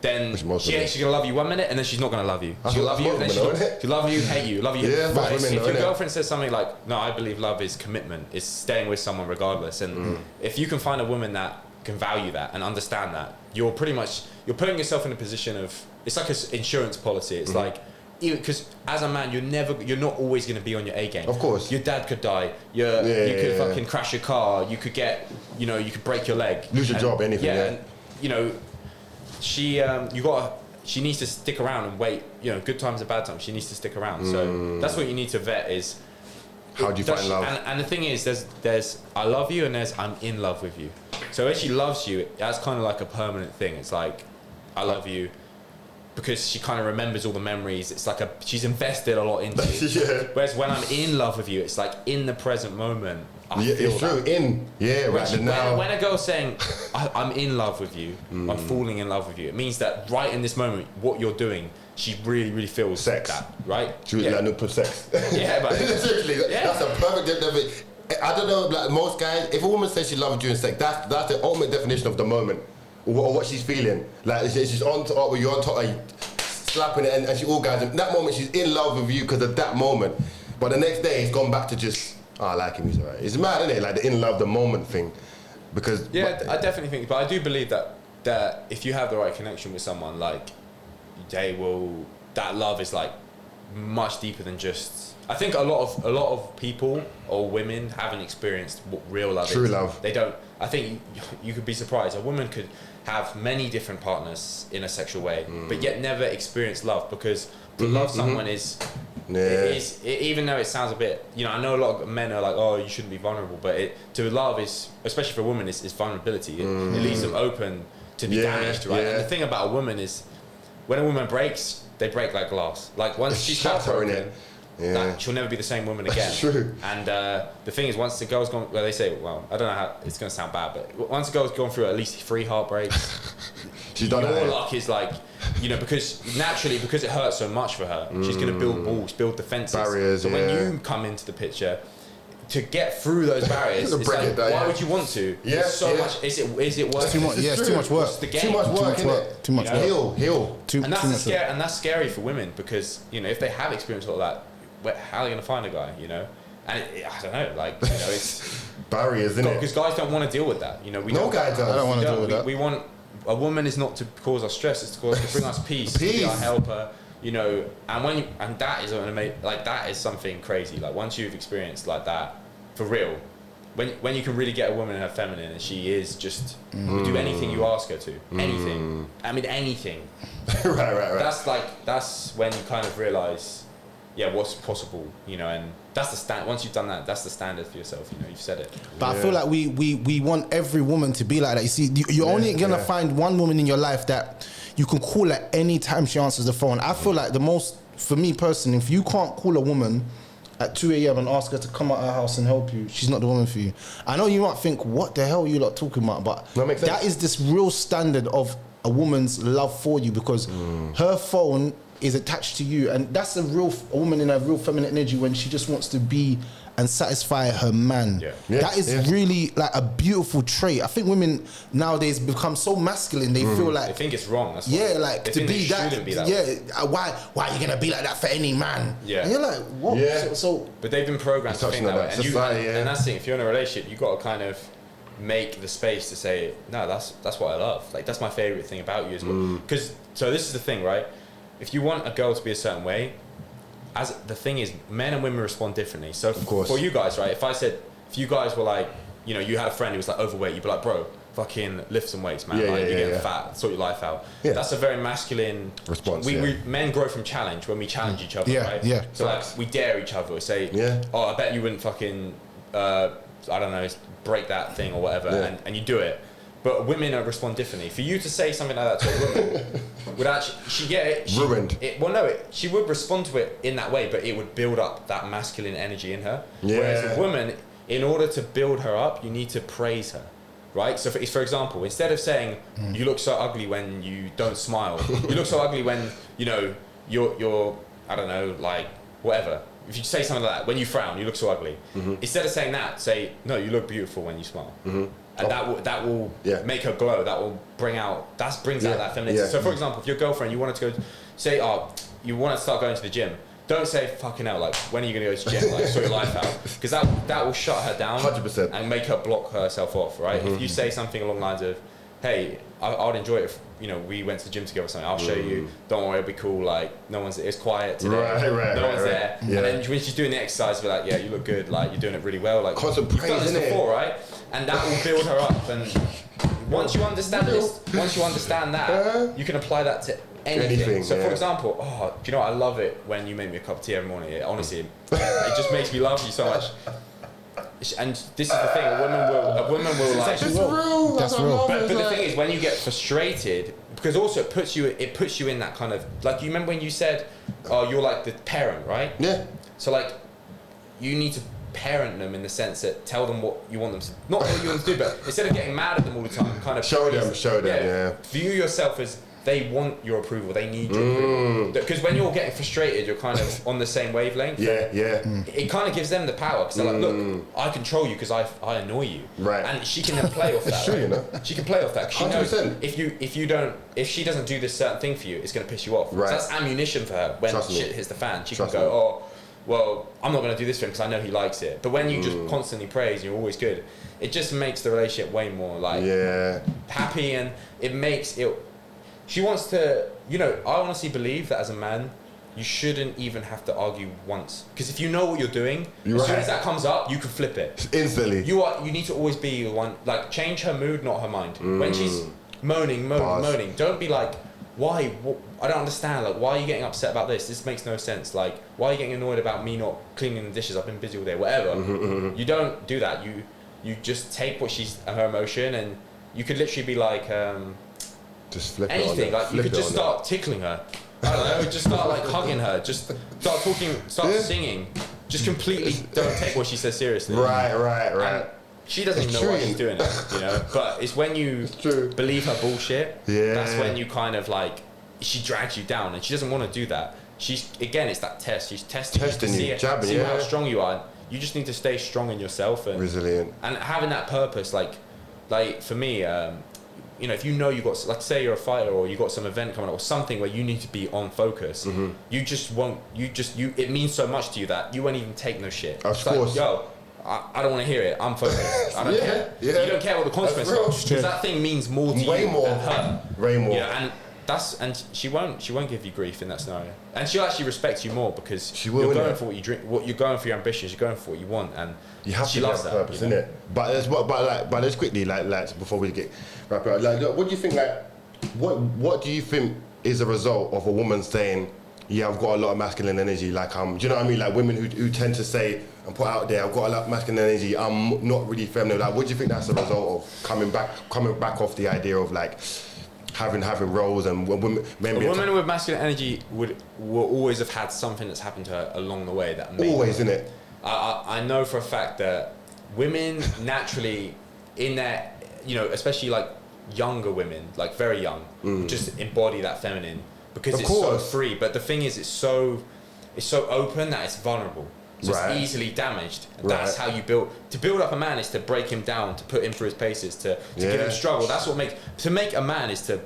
then she's gonna love you 1 minute and then she's not gonna love you. She'll love you, and then she'll love you, hate you, love you. If your girlfriend says something like, no, I believe love is commitment, it's staying with someone regardless, and if you can find a woman that can value that and understand that, you're putting yourself in a position of, it's like an insurance policy. It's like, because as a man, you're not always going to be on your A game. Of course, your dad could die. You could fucking crash your car. You could you could break your leg, lose your job, anything. And, she needs to stick around and wait. Good times and bad times. She needs to stick around. So that's what you need to vet is. How do you find love? And the thing is, there's I love you and there's I'm in love with you. So if she loves you, that's kind of like a permanent thing. It's like, I love you because she kind of remembers all the memories. It's like she's invested a lot into you. Whereas when I'm in love with you, it's like in the present moment. I feel it's true. When a girl's saying, I'm in love with you, I'm falling in love with you, it means that right in this moment, what you're doing, she really, really feels sex. That, right? She was like, no, put sex. Yeah, but seriously, that's a perfect definition. I don't know, like most guys, if a woman says she loves you in sex, that's the ultimate definition of the moment, or what she's feeling. Like she's on top, you're on top, like slapping it, and she orgasms. That moment, she's in love with you because of that moment. But the next day, it's gone back to just, I like him, he's alright. It's mad, isn't it? Like the in love, the moment thing. Because I definitely think, but I do believe that if you have the right connection with someone, like that love is like much deeper than just. I think a lot of people or women haven't experienced what real love is. True love. They don't. I think you could be surprised. A woman could have many different partners in a sexual way, but yet never experience love, because to love someone is even though it sounds a bit, I know a lot of men are like, oh, you shouldn't be vulnerable, but to love is, especially for a woman, is vulnerability. It leaves them open to be damaged, right? And the thing about a woman is, when a woman breaks, they break like glass. Like once she's heartbroken, she'll never be the same woman again. That's true. And the thing is, once the girl's gone, they say, well, I don't know how it's going to sound bad, but once the girl's gone through at least 3 heartbreaks, she's done your luck is like, because it hurts so much for her, she's going to build walls, build defenses. Barriers, so when you come into the picture, to get through those barriers, it's like, why would you want to? Yeah, so much. Is it worth it? Too much. Yeah, it's too much work. The game. Too much work. Too much work. Heal. And that's scary for women, because if they have experienced all that, how are they going to find a guy? And I don't know. Like it's barriers, isn't it? Because guys don't want to deal with that. No guy does. I don't want to deal with that. We want a woman is not to cause us stress. It's to bring us peace. To be our helper. you know, and that is that is something crazy. Like once you've experienced like that for real, when you can really get a woman in her feminine and she is just will do anything you ask her to, anything. I mean anything. right. That's when you kind of realize, yeah, what's possible, you know, and that's the stand. Once you've done that, that's the standard for yourself. You know, you've said it. But I feel like we want every woman to be like that. You see, you're only gonna find one woman in your life that you can call at any time she answers the phone. I feel like for me personally, if you can't call a woman at 2 a.m. and ask her to come out her house and help you, she's not the woman for you. I know you might think, what the hell are you lot talking about? But that is this real standard of a woman's love for you, because her phone is attached to you, and that's a woman in a real feminine energy when she just wants to be and satisfy her man. That is really like a beautiful trait. I think women nowadays become so masculine, they feel like they think it's wrong. That's like to be that. Why are you gonna be like that for any man? And you're like, what? So but they've been programmed to think that way. And that's the thing, if you're in a relationship, you've got to kind of make the space to say, no, that's what I love. Like that's my favorite thing about you as well. Because so this is the thing, right? If you want a girl to be a certain way, the thing is, men and women respond differently. So for you guys, right? If you guys were like, you know, you had a friend who was like overweight, you'd be like, bro, fucking lift some weights, man. You're getting fat, sort your life out. That's a very masculine response. Men grow from challenge when we challenge each other, right? So like we dare each other. We say, oh, I bet you wouldn't fucking, I don't know, break that thing or whatever, and you do it. But women respond differently. For you to say something like that to a woman would actually, ruined. She would respond to it in that way, but it would build up that masculine energy in her. Whereas a woman, in order to build her up, you need to praise her, right? So for example, instead of saying, you look so ugly when you don't smile, you look so ugly when, you know, you're I don't know, like, whatever. If you say something like that, when you frown, you look so ugly. Instead of saying that, say, no, you look beautiful when you smile. And that will make her glow. That will brings out that femininity. So for example, if your girlfriend, you wanted to go, say, you want to start going to the gym, don't say, fucking hell, like, when are you going to go to the gym? Like, sort your life out. Because that will shut her down 100%. And make her block herself off, right? If you say something along the lines of, hey, I'd enjoy it if, you know, we went to the gym together or something. I'll show you. Don't worry, it'll be cool. Like, it's quiet today. No one's there. And then when she's doing the exercise, we're like, yeah, you look good. Like, you're doing it really well. Like, constant praise, you've done this before, right? And that will build her up. And once you understand that, you can apply that to anything. So, for example, do you know what? I love it when you make me a cup of tea every morning. Honestly, it just makes me love you so much. And this is the thing: a woman will like. That's real. But the thing is, when you get frustrated, because also it puts you in that kind of, like, you remember when you said, "Oh, you're like the parent, right?" Yeah. So like, you need to parent them in the sense that tell them what you want them to, not what you want to do, but instead of getting mad at them all the time, kind of show them. Yeah. View yourself as they want your approval, they need your approval. Because when you're getting frustrated, you're kind of on the same wavelength. It kind of gives them the power, because they're like, look, I control you because I annoy you. Right. And she can then play off that. True, right? you know. She can play off that. She 100%. knows if she doesn't do this certain thing for you, it's going to piss you off. Right. So that's ammunition for her when shit hits the fan. She can go, oh, well, I'm not going to do this for him because I know he likes it. But when you just constantly praise, you're always good. It just makes the relationship way more like happy, and it makes it. She wants to, you know, I honestly believe that as a man, you shouldn't even have to argue once. Because if you know what you're doing, as soon as that comes up, you can flip it. Instantly. You need to always be the one, like, change her mood, not her mind. When she's moaning, don't be like, why? I don't understand. Like, why are you getting upset about this? This makes no sense. Like, why are you getting annoyed about me not cleaning the dishes? I've been busy all day, whatever. You don't do that. You just take her emotion, and you could literally be like, just flip anything. it on Like, you could just start tickling her. I don't know. Just start like hugging her. Just start talking. Start singing. Just completely don't take what she says seriously. Right. And she doesn't even know why she's doing it, you know. But it's when you believe her bullshit. That's when you kind of like, she drags you down, and she doesn't want to do that. It's that test. She's testing you to see how strong you are. You just need to stay strong in yourself and resilient, and having that purpose. Like for me, you know, if you know you got, like, say you're a fighter or you got some event coming up or something where you need to be on focus, you just won't. It means so much to you that you won't even take no shit. Of course. Like, yo, I don't want to hear it. I'm focused. I don't care. You don't care what the consequences are, because that thing means more to you than her. Way more. Yeah, and she won't give you grief in that scenario, and she'll actually respect you more because you're going for what you drink, what you're going for your ambitions, you're going for what you want, and you have she to loves have that, purpose, innit? But let's quickly before we get wrap it up, like, what do you think? Like, what do you think is a result of a woman saying, yeah, I've got a lot of masculine energy, like do you know what I mean? Like women who tend to say and put out there, I've got a lot of masculine energy, I'm not really feminine. Like, what do you think that's a result of coming back off the idea of like having roles and women? A woman with masculine energy will always have had something that's happened to her along the way that made always, isn't it? I know for a fact that women naturally in their, especially like younger women, like very young, just embody that feminine because it's so free. But the thing is, it's so open that it's vulnerable. So it's easily damaged. That's how you build. To build up a man is to break him down, to put him through his paces, to give him struggle. That's what to make a man is to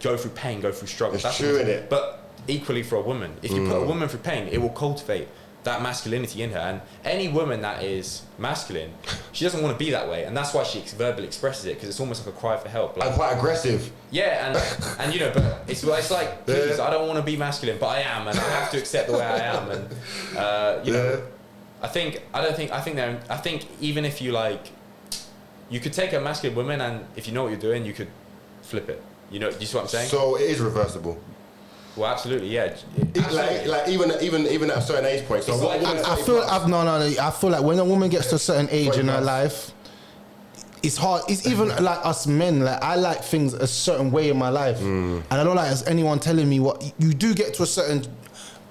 go through pain, go through struggle. That's true, isn't it? But equally for a woman, if you put a woman through pain, it will cultivate that masculinity in her. And any woman that is masculine, she doesn't want to be that way, and that's why she verbally expresses it, because it's almost like a cry for help. Like, I'm quite aggressive. Yeah, and but it's like, please, I don't want to be masculine, but I am, and I have to accept the way I am. And I think even if you you could take a masculine woman, and if you know what you're doing, you could flip it. Do you see what I'm saying? So it is reversible. Well, absolutely, yeah. Even at a certain age point. So I feel like when a woman gets to a certain age in her life, it's hard. It's even like us men. Like, I like things a certain way in my life, and I don't like anyone telling me what. You do get to a certain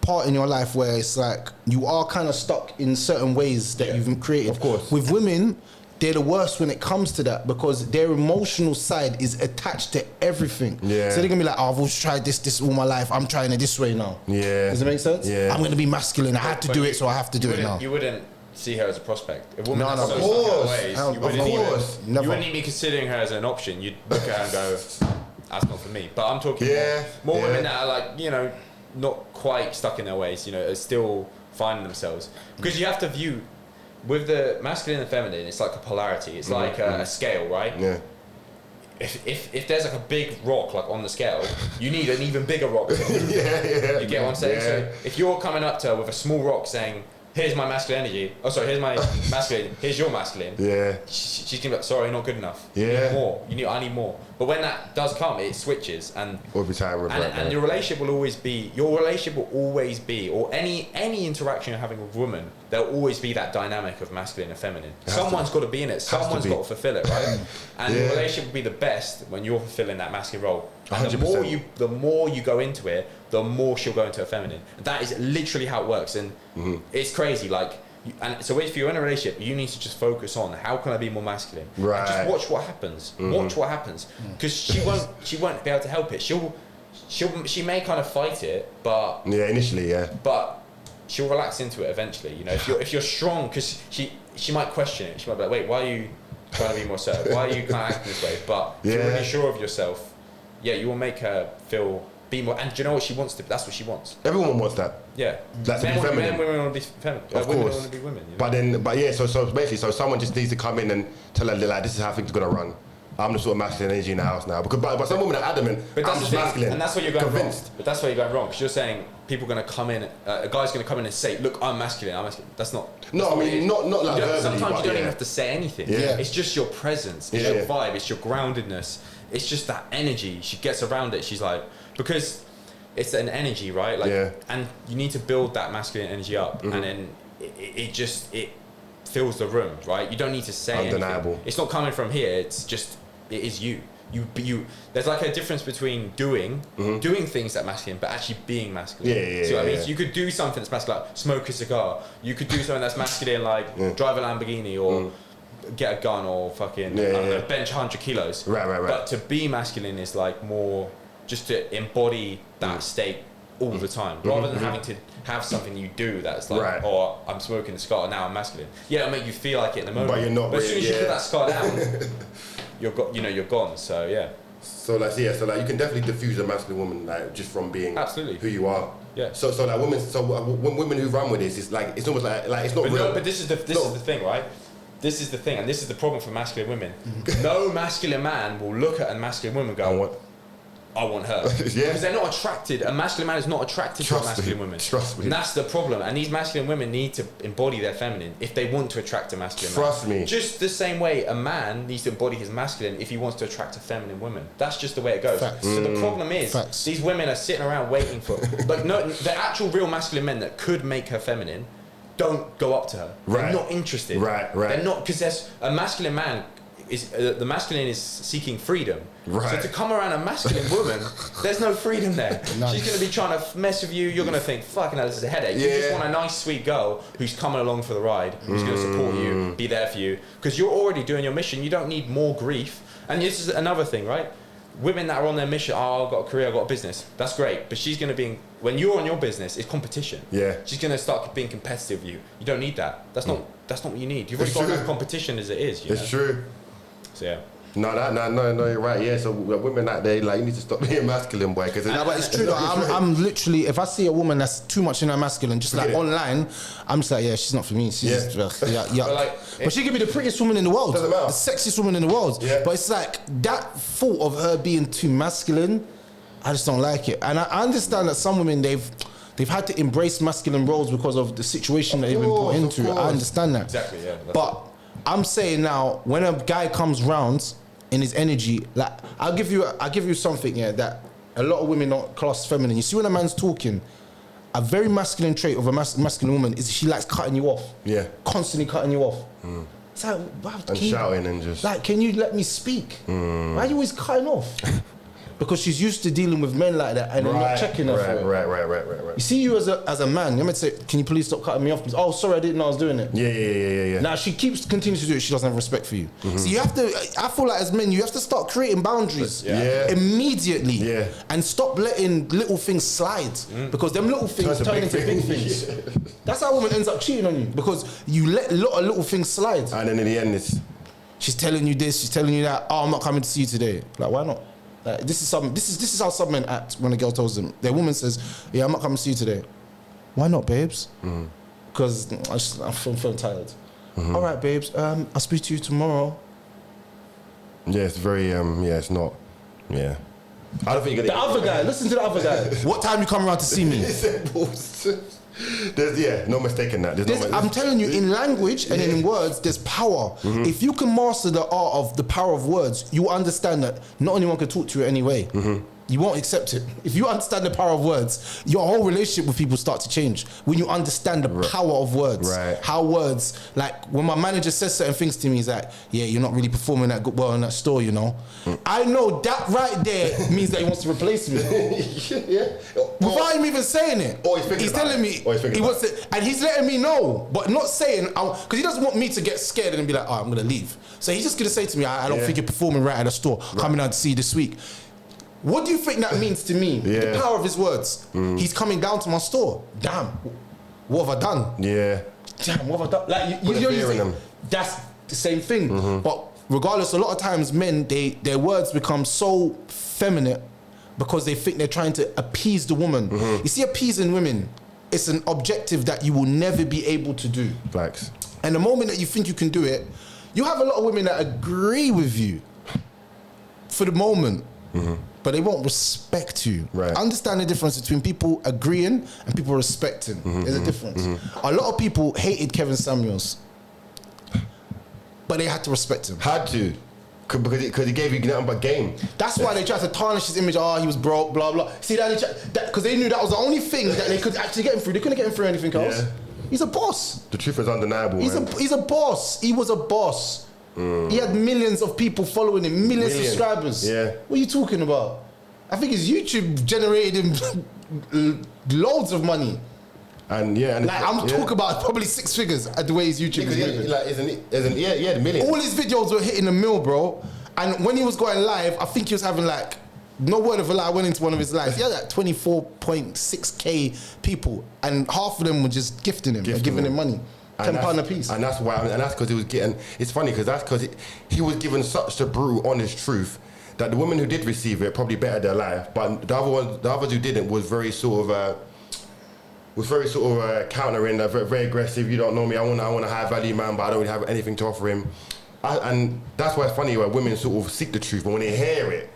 part in your life where it's like you are kind of stuck in certain ways that you've created. Of course, with women, they're the worst when it comes to that, because their emotional side is attached to everything. Yeah. So they're gonna be like, I've always tried this all my life, I'm trying it this way now. Yeah. Does it make sense? Yeah. I'm gonna be masculine, I had to do it, so I have to do it now. You wouldn't see her as a prospect. A woman of course. You wouldn't even be considering her as an option. You'd look at her and go, that's not for me. But I'm talking more women that are like, not quite stuck in their ways, are still finding themselves. Because you have to view, with the masculine and feminine, it's like a polarity. It's like a scale, right? Yeah. If there's like a big rock like on the scale, you need an even bigger rock. You get what I'm saying? Yeah. So if you're coming up to her with a small rock saying, here's my masculine energy. Oh, sorry, here's my masculine. Here's your masculine. Yeah. She's gonna be like, sorry, not good enough. Yeah. You need more. I need more. But when that does come, it switches, and every time and your relationship will always be. Or any interaction you're having with women, there'll always be that dynamic of masculine and feminine. Someone's got to be in it. Someone's got to fulfill it, right? And the relationship will be the best when you're fulfilling that masculine role. And the more you go into it, the more she'll go into her feminine. And that is literally how it works, and it's crazy. And so if you're in a relationship, you need to just focus on how can I be more masculine. Right. And just watch what happens. Watch what happens, because she won't be able to help it. She may kind of fight it, but initially, but she'll relax into it eventually. If you're strong, because she might question it. She might be like, wait, why are you trying to be more assertive? Why are you kind of acting this way? But if you're really sure of yourself, you will make her be more. And do you know what she wants to? That's what she wants. Everyone wants that. Yeah. That's men, women want to be feminine. Of women course. want to be women. So basically, someone just needs to come in and tell her, like, this is how things are gonna run. I'm the sort of masculine energy in the house now. But some women are adamant. But that's I'm just masculine. And that's where you're going wrong. But that's where you're going wrong, because you're saying people are going to come in. A guy's going to come in and say, "Look, I'm masculine. I'm masculine." That's not. No, I mean not like verbally. Sometimes you don't even have to say anything. Yeah. It's just your presence. It's your vibe. It's your groundedness. It's just that energy. She gets around it. She's like, because it's an energy, right? And you need to build that masculine energy up, and then it fills the room, right? You don't need to say undeniable. Anything. It's not coming from here. It's just. It is you. You. There's like a difference between doing things that are masculine, but actually being masculine. See what I mean? So you could do something that's masculine, like smoke a cigar. You could do something that's masculine, like drive a Lamborghini or get a gun or fucking bench 100 kilos. Right. But to be masculine is like more just to embody that state all the time, rather than having to have something you do that's like, oh, I'm smoking a cigar, now I'm masculine. Yeah, it'll make you feel like it in the moment. But you're not. But as soon as you put that cigar down. You're gone. So yeah. So you can definitely diffuse a masculine woman just from being absolutely who you are. Yeah. So women who run with this, it's almost like it's not real. No, but this is the thing, right? This is the thing, and this is the problem for masculine women. No masculine man will look at a masculine woman and go, I want her. Because they're not attracted. A masculine man is not attracted to a masculine woman. Trust me. And that's the problem. And these masculine women need to embody their feminine if they want to attract a masculine man. Trust me. Just the same way a man needs to embody his masculine if he wants to attract a feminine woman. That's just the way it goes. Facts. So the problem is these women are sitting around waiting for like no, the actual real masculine men that could make her feminine don't go up to her. They're not interested. Right. They're not, because there's a masculine man is the masculine is seeking freedom. Right. So to come around a masculine woman, there's no freedom there. Nice. She's going to be trying to mess with you. You're going to think, fucking hell, this is a headache. You just want a nice, sweet girl who's coming along for the ride, who's going to support you, be there for you, because you're already doing your mission. You don't need more grief. And this is another thing, right? Women that are on their mission, I've got a career, I've got a business. That's great. But she's going to be, when you're on your business, it's competition. Yeah. She's going to start being competitive with you. You don't need that. That's not what you need. You've already got enough competition as it is. It's true. So yeah. No, you're right. Yeah, so women out there, like, you need to stop being masculine, boy. Because but it's true. I'm literally, if I see a woman that's too much in her masculine, just like online, I'm just like, yeah, she's not for me. She's just, but she could be the prettiest woman in the world, the sexiest woman in the world. Yeah. But it's like that thought of her being too masculine, I just don't like it. And I understand that some women they've had to embrace masculine roles because of the situation that they've been put into. I understand that. Exactly. Yeah. But I'm saying now, when a guy comes round in his energy, like I'll give you something here that a lot of women don't class feminine. You see, when a man's talking, a very masculine trait of a masculine woman is she likes cutting you off. Yeah. Constantly cutting you off. It's like, and shouting and just like, can you let me speak? Why are you always cutting off? Because she's used to dealing with men like that and they're not checking her for it. Right. You see, you as a man, you might say, can you please stop cutting me off? Please? Oh, sorry, I didn't know I was doing it. Yeah. Now, she continues to do it, she doesn't have respect for you. So you have to, I feel like as men, you have to start creating boundaries immediately and stop letting little things slide because them little things turn into big things. That's how a woman ends up cheating on you, because you let a lot of little things slide. And then in the end, she's telling you this, she's telling you that, oh, I'm not coming to see you today. Like, why not? This is how some men act when a girl tells them. Their woman says, yeah, I'm not coming to see you today. Why not, babes? Because I'm feeling tired. All right, babes, I'll speak to you tomorrow. Yeah, it's very, it's not, I don't think you're gonna... The other guy, listen to the other guy. What time you come around to see me? There's no mistake in that. I'm telling you, in language and in words, there's power. If you can master the art of the power of words, you understand that not anyone can talk to you anyway. You won't accept it. If you understand the power of words, your whole relationship with people starts to change. When you understand the power of words, how words, like when my manager says certain things to me, he's like, yeah, you're not really performing that good well in that store, you know. I know that right there means that he wants to replace me. Without him even saying it. He's telling me he wants to, and he's letting me know, but not saying, because he doesn't want me to get scared and be like, oh, I'm gonna leave. So he's just gonna say to me, I don't think you're performing right at the store. Coming out to see you this week. What do you think that means to me? The power of his words. He's coming down to my store. Damn, what have I done? Damn, what have I done? Like you that's the same thing. But regardless, a lot of times men, their words become so feminine because they think they're trying to appease the woman. You see, appeasing women, it's an objective that you will never be able to do. Facts. And the moment that you think you can do it, you have a lot of women that agree with you for the moment. But they won't respect you. Understand the difference between people agreeing and people respecting. There's a difference. A lot of people hated Kevin Samuels, but they had to respect him. Had to. Because he gave you nothing but game. That's why they tried to tarnish his image. Oh, he was broke, blah, blah. See, that because they knew that was the only thing that they could actually get him through. They couldn't get him through anything else. He's a boss. The truth is undeniable, He's a boss. He was a boss. He had millions of people following him, millions of subscribers. What are you talking about? I think his YouTube generated him loads of money. And I'm talking about probably 6 figures at the way his YouTube is moving. The millions. All his videos were hitting a mil, bro. And when he was going live, I think he was having like, no word of a lie, I went into one of his lives. He had like 24.6k people, and half of them were just gifting him, giving him money. £10 a piece. And that's why, and that's because he was getting, it's funny because that's because he was given such the brutal, honest truth that the women who did receive it probably bettered their life, but the others who didn't was very sort of, countering, very, very aggressive. You don't know me, I want a high value man, but I don't really have anything to offer him. And that's why it's funny where women sort of seek the truth, but when they hear it,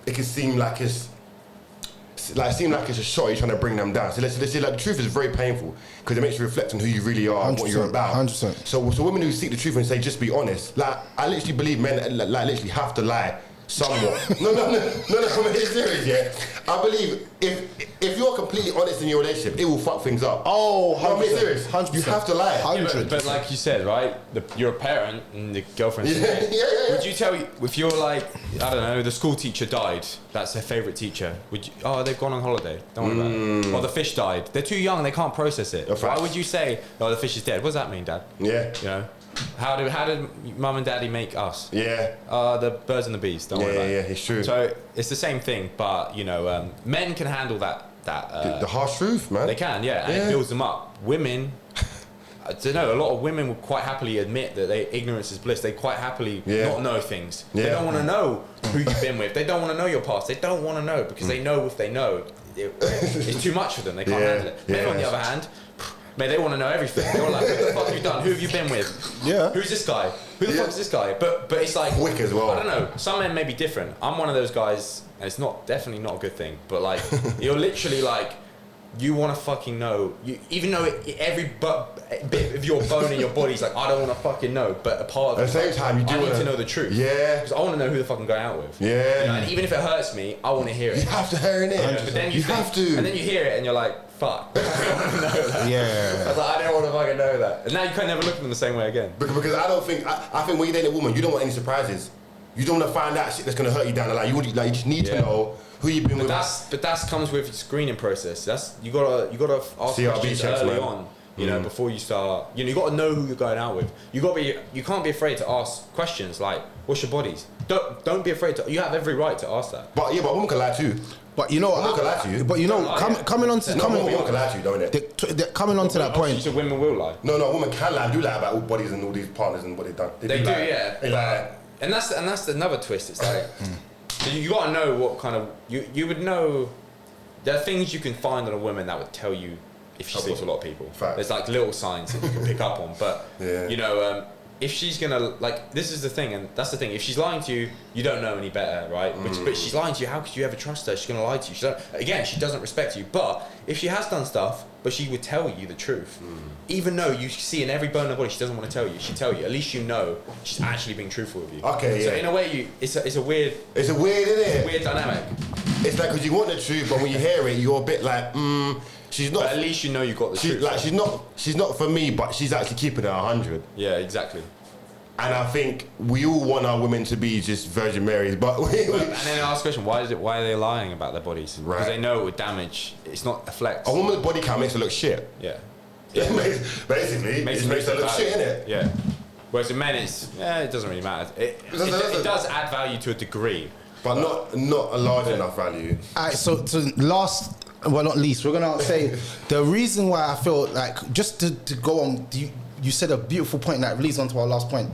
it can seem like it's a shot you're trying to bring them down. So let's say like the truth is very painful because it makes you reflect on who you really are and what you're about. 100%. So women who seek the truth and say just be honest, like I literally believe men like literally have to lie somewhat. no, I'm being serious, yeah. I believe if you're completely honest in your relationship, it will fuck things up. Oh, 100%. I'm being serious. 100%. You have to lie. 100%. But like you said, right? You're a parent and the girlfriend's Yeah. Would you tell if you're like, I don't know, the school teacher died, that's their favourite teacher, would you, oh, they've gone on holiday, don't worry about it. Or the fish died, they're too young, they can't process it. Why would you say, oh, the fish is dead? What does that mean, Dad? Yeah. You know? How did mum and daddy make us? Yeah. The birds and the bees, don't worry about it. Yeah, it's true. So it's the same thing, but you know, men can handle that the harsh truth, man. They can, yeah, and it builds them up. Women, I don't know, a lot of women would quite happily admit that ignorance is bliss. They quite happily not know things. They don't want to know who you've been with. They don't want to know your past. They don't want to know because they know if they know, it's too much for them. They can't handle it. Men, on the other hand, man, they want to know everything. They're like, what the fuck have you done? Who have you been with? Yeah. Who's this guy? Who the fuck is this guy? But it's like quick as well. I don't know. Some men may be different. I'm one of those guys, and it's definitely not a good thing. But like, you're literally like, you want to fucking know. Even though every bit of your bone in your body's like, I don't want to fucking know. But a part of at the same time, you do I need to know the truth. Yeah. Because I want to know who the fuck I'm going out with. Yeah. You know, and even if it hurts me, I want to hear it. You have to hear it. Yeah. But then you have to. And then you hear it, and you're like, fuck. I don't want to know that. Yeah. I was like, I don't want to fucking know that. And now you can never look at them the same way again. Because I don't think, I think when you date a woman, you don't want any surprises. You don't want to find out shit that's going to hurt you down the line. You just need to know who you've been with. But that comes with screening process. You gotta ask questions early on. You know, before you start, you got to know who you're going out with. You can't be afraid to ask questions like, "What's your bodies?" Don't be afraid to. You have every right to ask that. But a woman can lie too. But you know, women can lie to you. But you know, coming on to women can lie to you, don't it? Coming on to that point. So women will lie. No, women can lie. Do lie about all bodies and all these partners and what they've done. They do, yeah. They lie. And that's another twist. It's like you got to know what kind of you would know. There are things you can find on a woman that would tell you if she sleeps with a lot of people. Fact. There's like little signs that you can pick up on. But you know, if she's gonna like, this is the thing, and that's the thing. If she's lying to you, you don't know any better, right? But she's lying to you. How could you ever trust her? She's gonna lie to you. She doesn't respect you. But if she has done stuff, but she would tell you the truth, even though you see in every bone in her body she doesn't want to tell you, she'd tell you. At least you know she's actually being truthful with you. Okay, So in a way, it's a weird. It's a weird, isn't it? It's a weird dynamic. It's like because you want the truth, but when you hear it, you're a bit like, she's not. But at least you know you got the truth. Like she's not for me, but she's actually keeping it 100. Yeah, exactly. And I think we all want our women to be just Virgin Marys, but and then I ask the question: Why are they lying about their bodies? Right. Because they know it would damage. It's not a flex. A woman's body count makes her look shit. Yeah. Basically, it makes her look shit, innit? Yeah. Whereas in men, it doesn't really matter. It does add value to a degree, but not a large enough value. Alright, so last, well not least, we're gonna say the reason why I feel like, just to go on, you said a beautiful point that leads on to our last point.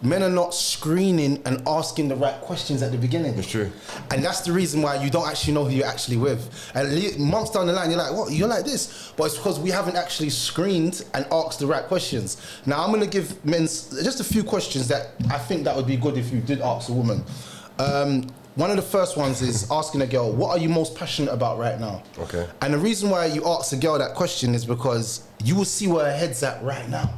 Men are not screening and asking the right questions at the beginning. It's true. And that's the reason why you don't actually know who you're actually with. And months down the line, you're like, what? You're like this. But it's because we haven't actually screened and asked the right questions. Now, I'm going to give men just a few questions that I think that would be good if you did ask a woman. One of the first ones is asking a girl, what are you most passionate about right now? Okay. And the reason why you ask a girl that question is because you will see where her head's at right now.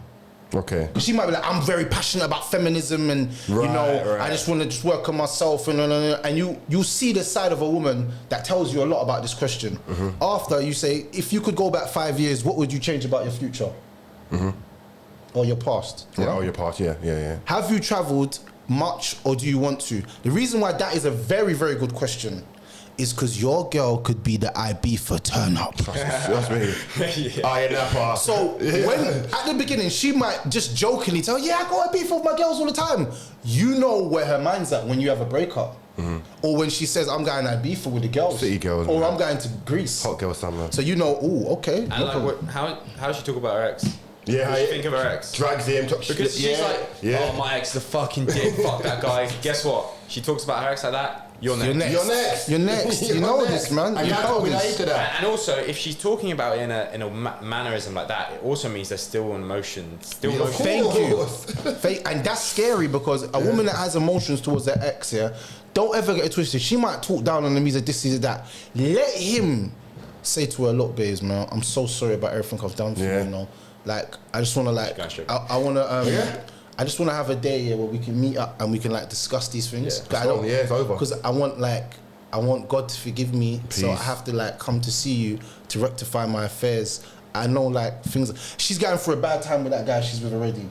Okay. Because she might be like, I'm very passionate about feminism and, I just want to just work on myself. And you see the side of a woman that tells you a lot about this question. After you say, if you could go back 5 years, what would you change about your future? Or your past? Yeah, or your past, yeah. Have you travelled much or do you want to? The reason why that is a very, very good question is because your girl could be the IB for turn up. That's me. Iron Napa. So when at the beginning she might just jokingly tell, I go IB for my girls all the time. You know where her mind's at when you have a breakup. Or when she says, I'm going IB for with the girls. City girls. Or I'm going to Greece. Hot girl summer. So you know, okay. And how does she talk about her ex? Yeah, how do you think of her ex? Drags him. Because she's like, oh, my ex is a fucking dick. Fuck that guy. Guess what? She talks about her ex like that. You're next. You know this, man. You know this. And also, if she's talking about it in a mannerism like that, it also means there's still emotion. Thank you. And that's scary because a woman that has emotions towards their ex, don't ever get it twisted. She might talk down on the music, this is that. Let him say to her, look, babes, man, I'm so sorry about everything I've done for you, you know. Like, I just want to, like, I want to, I just want to have a day where we can meet up and we can, like, discuss these things. It's over. Because I want God to forgive me, so I have to, like, come to see you to rectify my affairs. I know, like, things. She's going through a bad time with that guy she's with already.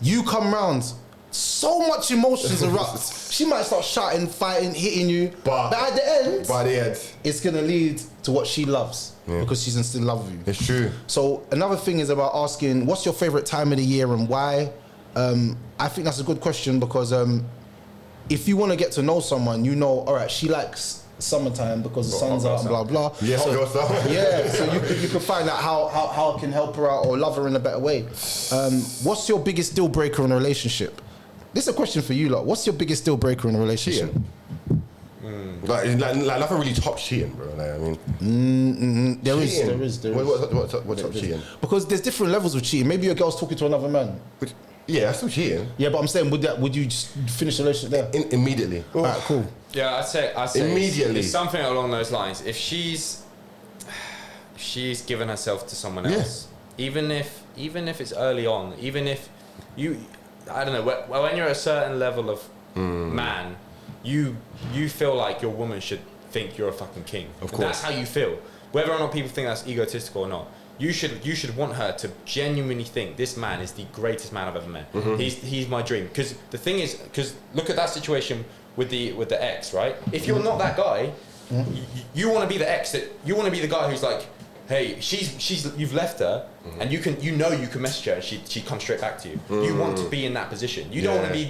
You come round, so much emotions erupt. She might start shouting, fighting, hitting you. But at the end, it's going to lead to what she loves. Because she's still in love with you. It's true. So another thing is about asking, what's your favourite time of the year and why? I think that's a good question because if you want to get to know someone, you know, all right, she likes summertime because the sun's out and blah blah. Yeah, so, so you can find out how I can help her out or love her in a better way. What's your biggest deal breaker in a relationship? This is a question for you lot. What's your biggest deal breaker in a relationship? Like nothing really top cheating, bro. Like, I mean, there is. What's top cheating? Because there's different levels of cheating. Maybe your girl's talking to another man. Yeah, that's still cheating. Yeah, but I'm saying, would you just finish the relationship there? Immediately. All right, cool. Yeah, I'd say immediately. It's something along those lines. If she's given herself to someone else, even if it's early on, even if I don't know, when you're at a certain level of man, you feel like your woman should think you're a fucking king. Of course. That's how you feel. Whether or not people think that's egotistical or not, you should want her to genuinely think this man is the greatest man I've ever met. He's my dream. Because the thing is, look at that situation with the ex, right? If you're not that guy, you want to be the ex you want to be the guy who's like, hey, you've left her, and you can message her and she comes straight back to you. You want to be in that position. You don't want to be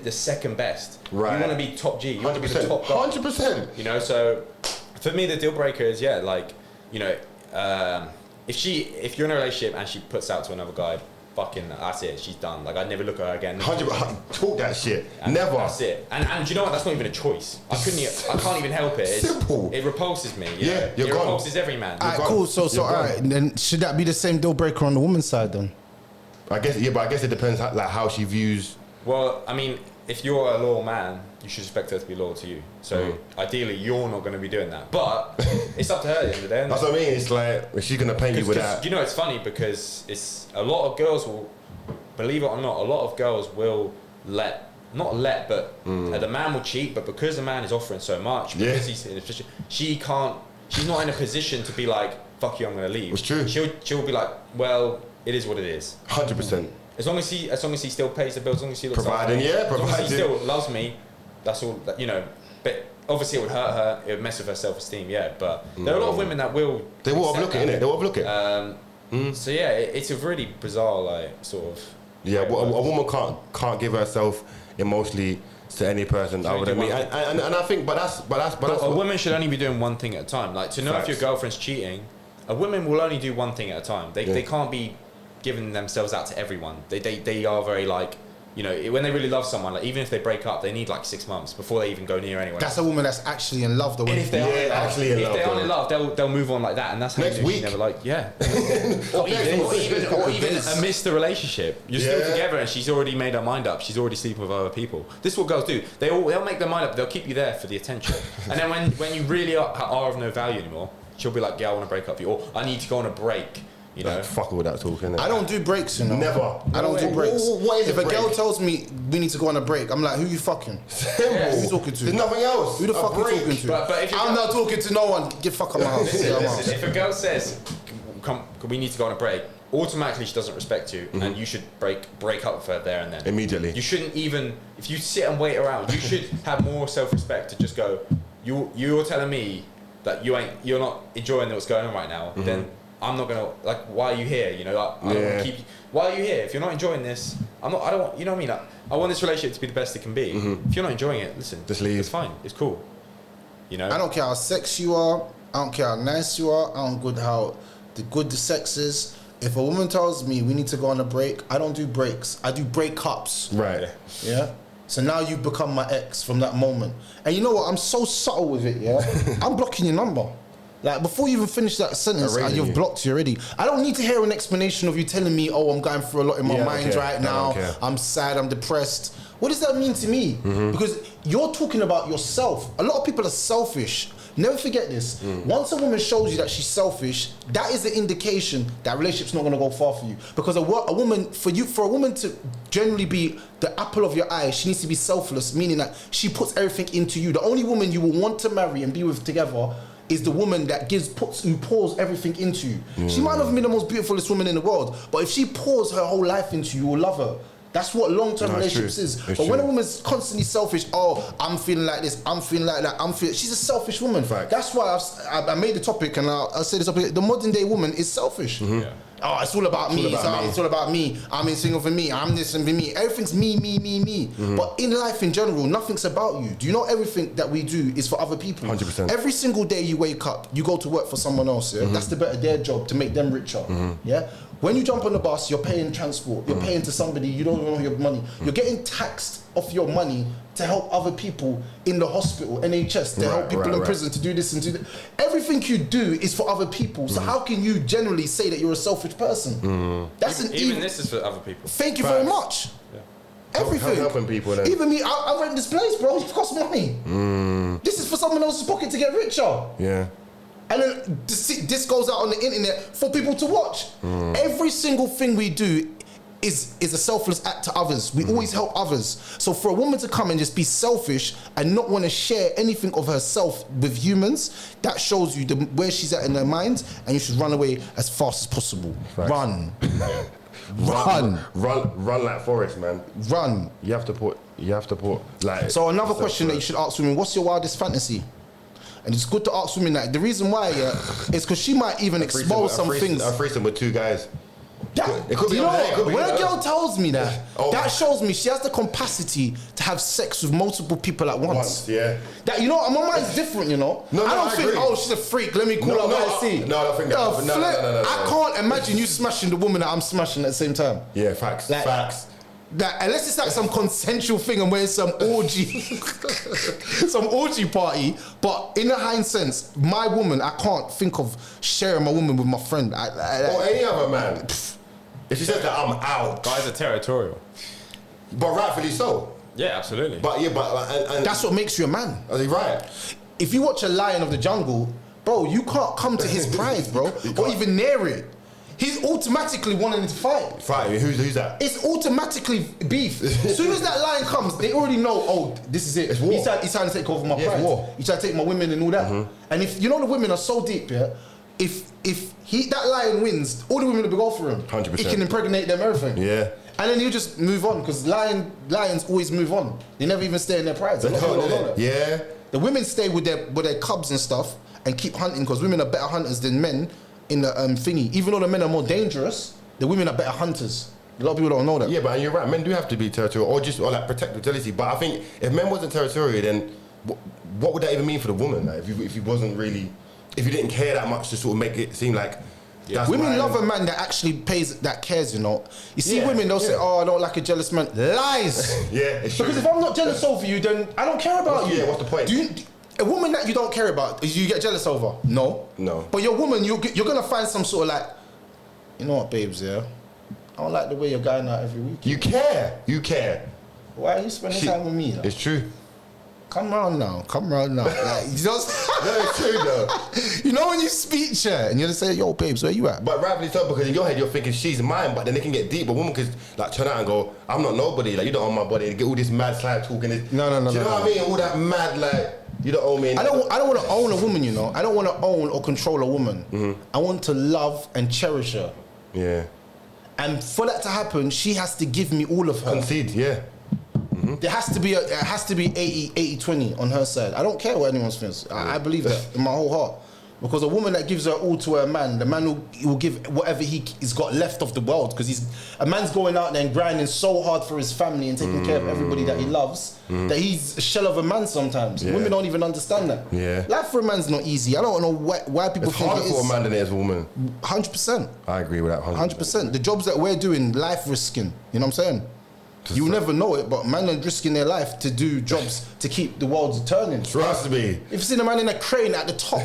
the second best. Right. You want to be top G. You want to be the top guy. 100%. You know, so for me the deal breaker is if you're in a relationship and she puts out to another guy, fucking that's it, she's done. Like, I'd never look at her again. 100%. Talk that shit. And never. That's it. And you know what? That's not even a choice. I can't even help it. It's simple. It repulses me. It repulses every man. Alright, cool. So alright, then should that be the same deal breaker on the woman's side then? I guess it depends how she views. Well, I mean, if you're a loyal man, you should expect her to be loyal to you. So ideally, you're not going to be doing that. But it's up to her at the end of the day. That's what I mean. It's like, is she going to paint you with that? You know, it's funny because it's a lot of girls will, believe it or not, a lot of girls will the man will cheat, but because the man is offering so much, because he's in a position, she's not in a position to be like, fuck you, I'm going to leave. It's true. She'll be like, well, it is what it is. 100%. As long as he still pays the bills, as long as he looks providing, as long as he still loves me, that's all. You know, but obviously it would hurt her. It would mess with her self-esteem. Yeah, but there are a lot of women that will. They will overlook it, innit? They will overlook it. So yeah, it's a really bizarre, like, sort of. Yeah, a woman can't give herself emotionally to any person other than me, and I think, but that's. A woman should only be doing one thing at a time. Like, to know if your girlfriend's cheating, a woman will only do one thing at a time. They can't be giving themselves out to everyone. They are very, like, you know, when they really love someone, like, even if they break up, they need like 6 months before they even go near anyone. That's a woman that's actually in love, though. And if they aren't in love, they'll move on like that, and that's how next week. Never like, or even amidst the relationship, you're still together, and she's already made her mind up. She's already sleeping with other people. This is what girls do. They'll make their mind up. They'll keep you there for the attention, and then when you really are of no value anymore, she'll be like, yeah, I want to break up with you, or I need to go on a break. You know, fuck all that talk, innit? I don't do breaks, you know. Never. I don't do breaks. What is if a girl tells me we need to go on a break, I'm like, who you fucking? Simple. Who you talking to? There's nothing else. Who the fuck you talking to? But if I'm not talking to no one. Get fuck out my house. Listen, if a girl says, "Come, we need to go on a break," automatically she doesn't respect you, and you should break up with her there and then. Immediately. You shouldn't even, if you sit and wait around, you should have more self-respect to just go, you're telling me that you're not enjoying what's going on right now, then I'm not gonna, like, why are you here? You know, I don't want to keep you. Why are you here? If you're not enjoying this, I don't want, you know what I mean? I want this relationship to be the best it can be. If you're not enjoying it, listen, just leave. It's fine. It's cool. You know? I don't care how sexy you are. I don't care how nice you are. I don't care how good the sex is. If a woman tells me we need to go on a break, I don't do breaks. I do breakups. Right. Yeah? So now you've become my ex from that moment. And you know what? I'm so subtle with it, yeah? I'm blocking your number. Like, before you even finish that sentence, you've blocked you already. I don't need to hear an explanation of you telling me, oh, I'm going through a lot in my mind right now. I'm sad, I'm depressed. What does that mean to me? Because you're talking about yourself. A lot of people are selfish. Never forget this. Once a woman shows you that she's selfish, that is an indication that relationship's not gonna go far for you. Because a woman, for a woman to generally be the apple of your eye, she needs to be selfless, meaning that she puts everything into you. The only woman you will want to marry and be with together is the woman that who pours everything into you. She might not have been the most beautifulest woman in the world, but if she pours her whole life into you, you will love her. That's what long-term relationships is. But when a woman's constantly selfish, I'm feeling like this, I'm feeling like that, she's a selfish woman. Fact. That's why I made the topic, and I'll say this topic, the modern day woman is selfish. Yeah. Oh, it's all about me. It's all about me. I'm in single for me. I'm this and for me. Everything's me. But in life in general, nothing's about you. Do you know everything that we do is for other people? 100%. Every single day you wake up, you go to work for someone else. Yeah? That's their job to make them richer. Yeah. When you jump on the bus, you're paying transport. You're paying to somebody. You don't know your money. You're getting taxed off your money to help other people in the hospital, NHS, to help people in prison, to do this and do that. Everything you do is for other people. So how can you generally say that you're a selfish person? That's even this is for other people. Thank you very much. Yeah. Everything. Helping people. Then. Even me, I rent this place, bro. It costs money. This is for someone else's pocket to get richer. Yeah. And then this goes out on the internet for people to watch. Every single thing we do is a selfless act to others. We always help others. So for a woman to come and just be selfish and not want to share anything of herself with humans, that shows you where she's at in her mind, and you should run away as fast as possible. Facts. Run like Forrest, man. Run. You have to put like. So another question that you should ask women: what's your wildest fantasy? And it's good to ask women that. The reason why is because she might even expose some things. A threesome with two guys. It could be. When a girl tells me that, that shows me she has the capacity to have sex with multiple people at once. Yeah. That my mind's different. I don't think. Oh, she's a freak. Let me call her YC. No, I don't think that. No. I can't imagine you smashing the woman that I'm smashing at the same time. Yeah, facts. Facts. That unless it's like some consensual thing and we're some orgy, some orgy party. But in a hind sense, my woman, I can't think of sharing my woman with my friend. Or any other man. If she says that, I'm out. Guys are territorial, but rightfully so. Yeah, absolutely. But and that's what makes you a man. Are you right? If you watch a Lion of the Jungle, bro, you can't come to his pride, bro, or even near it. He's automatically wanting to fight. Fight? Who's that? It's automatically beef. As soon as that lion comes, they already know, this is it. It's war. He's trying to take over my pride. War. He's trying to take my women and all that. And if the women are so deep, if that lion wins, all the women will go for him. 100%. He can impregnate them, everything. Yeah. And then he'll just move on, because lions always move on. They never even stay in their prides. Yeah. The women stay with their cubs and stuff and keep hunting, because women are better hunters than men. In the thingy, even though the men are more dangerous, the women are better hunters. A lot of people don't know that. Yeah, but you're right. Men do have to be territorial, or like protective jealousy. But I think if men wasn't territorial, then what would that even mean for the woman? Like, if you didn't care that much to sort of make it seem like. Yeah. Women love a man that actually cares. You see, women, they'll say, "Oh, I don't like a jealous man." Lies. Yeah, it's true. Because if I'm not jealous over you, then I don't care about you. Yeah, what's the point? A woman that you don't care about, you get jealous over? No. But your woman, you're gonna find some sort of like, you know what, babes? Yeah, I don't like the way you're going out every week. You care. Why are you spending time with me? Though? It's true. Come round now. Like, you just no, it's true though. You know when you speak and you just say, "Yo, babes, where you at?" But rightfully so, because in your head you're thinking she's mine, but then it can get deep. A woman could like turn out and go, "I'm not nobody. Like, you don't own my body." And get all this mad slide talking. No. Do you know what I mean? All that mad like. You don't own me. I don't want to own a woman, I don't want to own or control a woman. I want to love and cherish her. Yeah. And for that to happen, she has to give me all of her. Concede, yeah. There has to be 80-20 on her side. I don't care what anyone thinks. I believe that in my whole heart. Because a woman that gives her all to her man, the man will give whatever he's got left of the world. Because a man's going out there and grinding so hard for his family and taking care of everybody that he loves that he's a shell of a man sometimes. Women don't even understand that. Yeah. Life for a man's not easy. I don't know why people think it is. It's harder for a man than it is for a woman. 100%. I agree with that. 100%. The jobs that we're doing, life risking. You know what I'm saying? You'll never know it, but man are risking their life to do jobs to keep the world turning. Trust me. If you see a man in a crane at the top,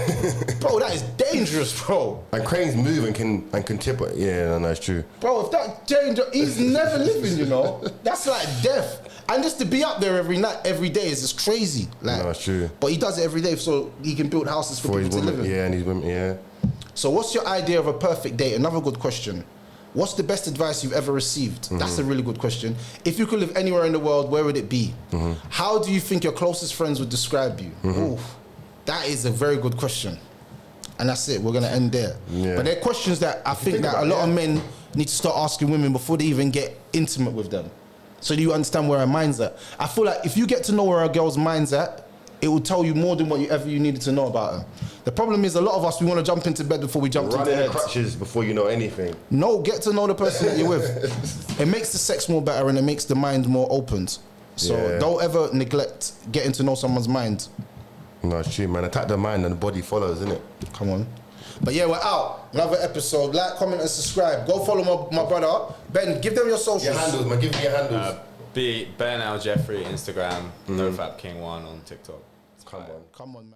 bro, that is dangerous, bro. And cranes move and can tip it. Yeah, no, it's true. Bro, if that danger, he's never living, That's like death. And just to be up there every night, every day is just crazy. Like, no, it's true. But he does it every day so he can build houses for people to live in. Yeah, and his women, yeah. So what's your idea of a perfect date? Another good question. What's the best advice you've ever received? That's a really good question. If you could live anywhere in the world, where would it be? How do you think your closest friends would describe you? Ooh, that is a very good question. And that's it. We're going to end there. Yeah. But they're questions that I think that a lot of men need to start asking women before they even get intimate with them. So you understand where her mind's at. I feel like if you get to know where a girl's mind's at, it will tell you more than what you needed to know about her. The problem is a lot of us, we want to jump into bed before we jump into bed. Running crutches before you know anything. No, get to know the person that you're with. It makes the sex more better and it makes the mind more opened. So don't ever neglect getting to know someone's mind. No, it's true, man. Attack the mind and the body follows, innit? Come on. But yeah, we're out. Another episode. Like, comment and subscribe. Go follow my brother. Ben, give them your socials. Your handles, man. Give me your handles. Ben L Jeffrey, Instagram, NoFapKing1 on TikTok. Come on, man.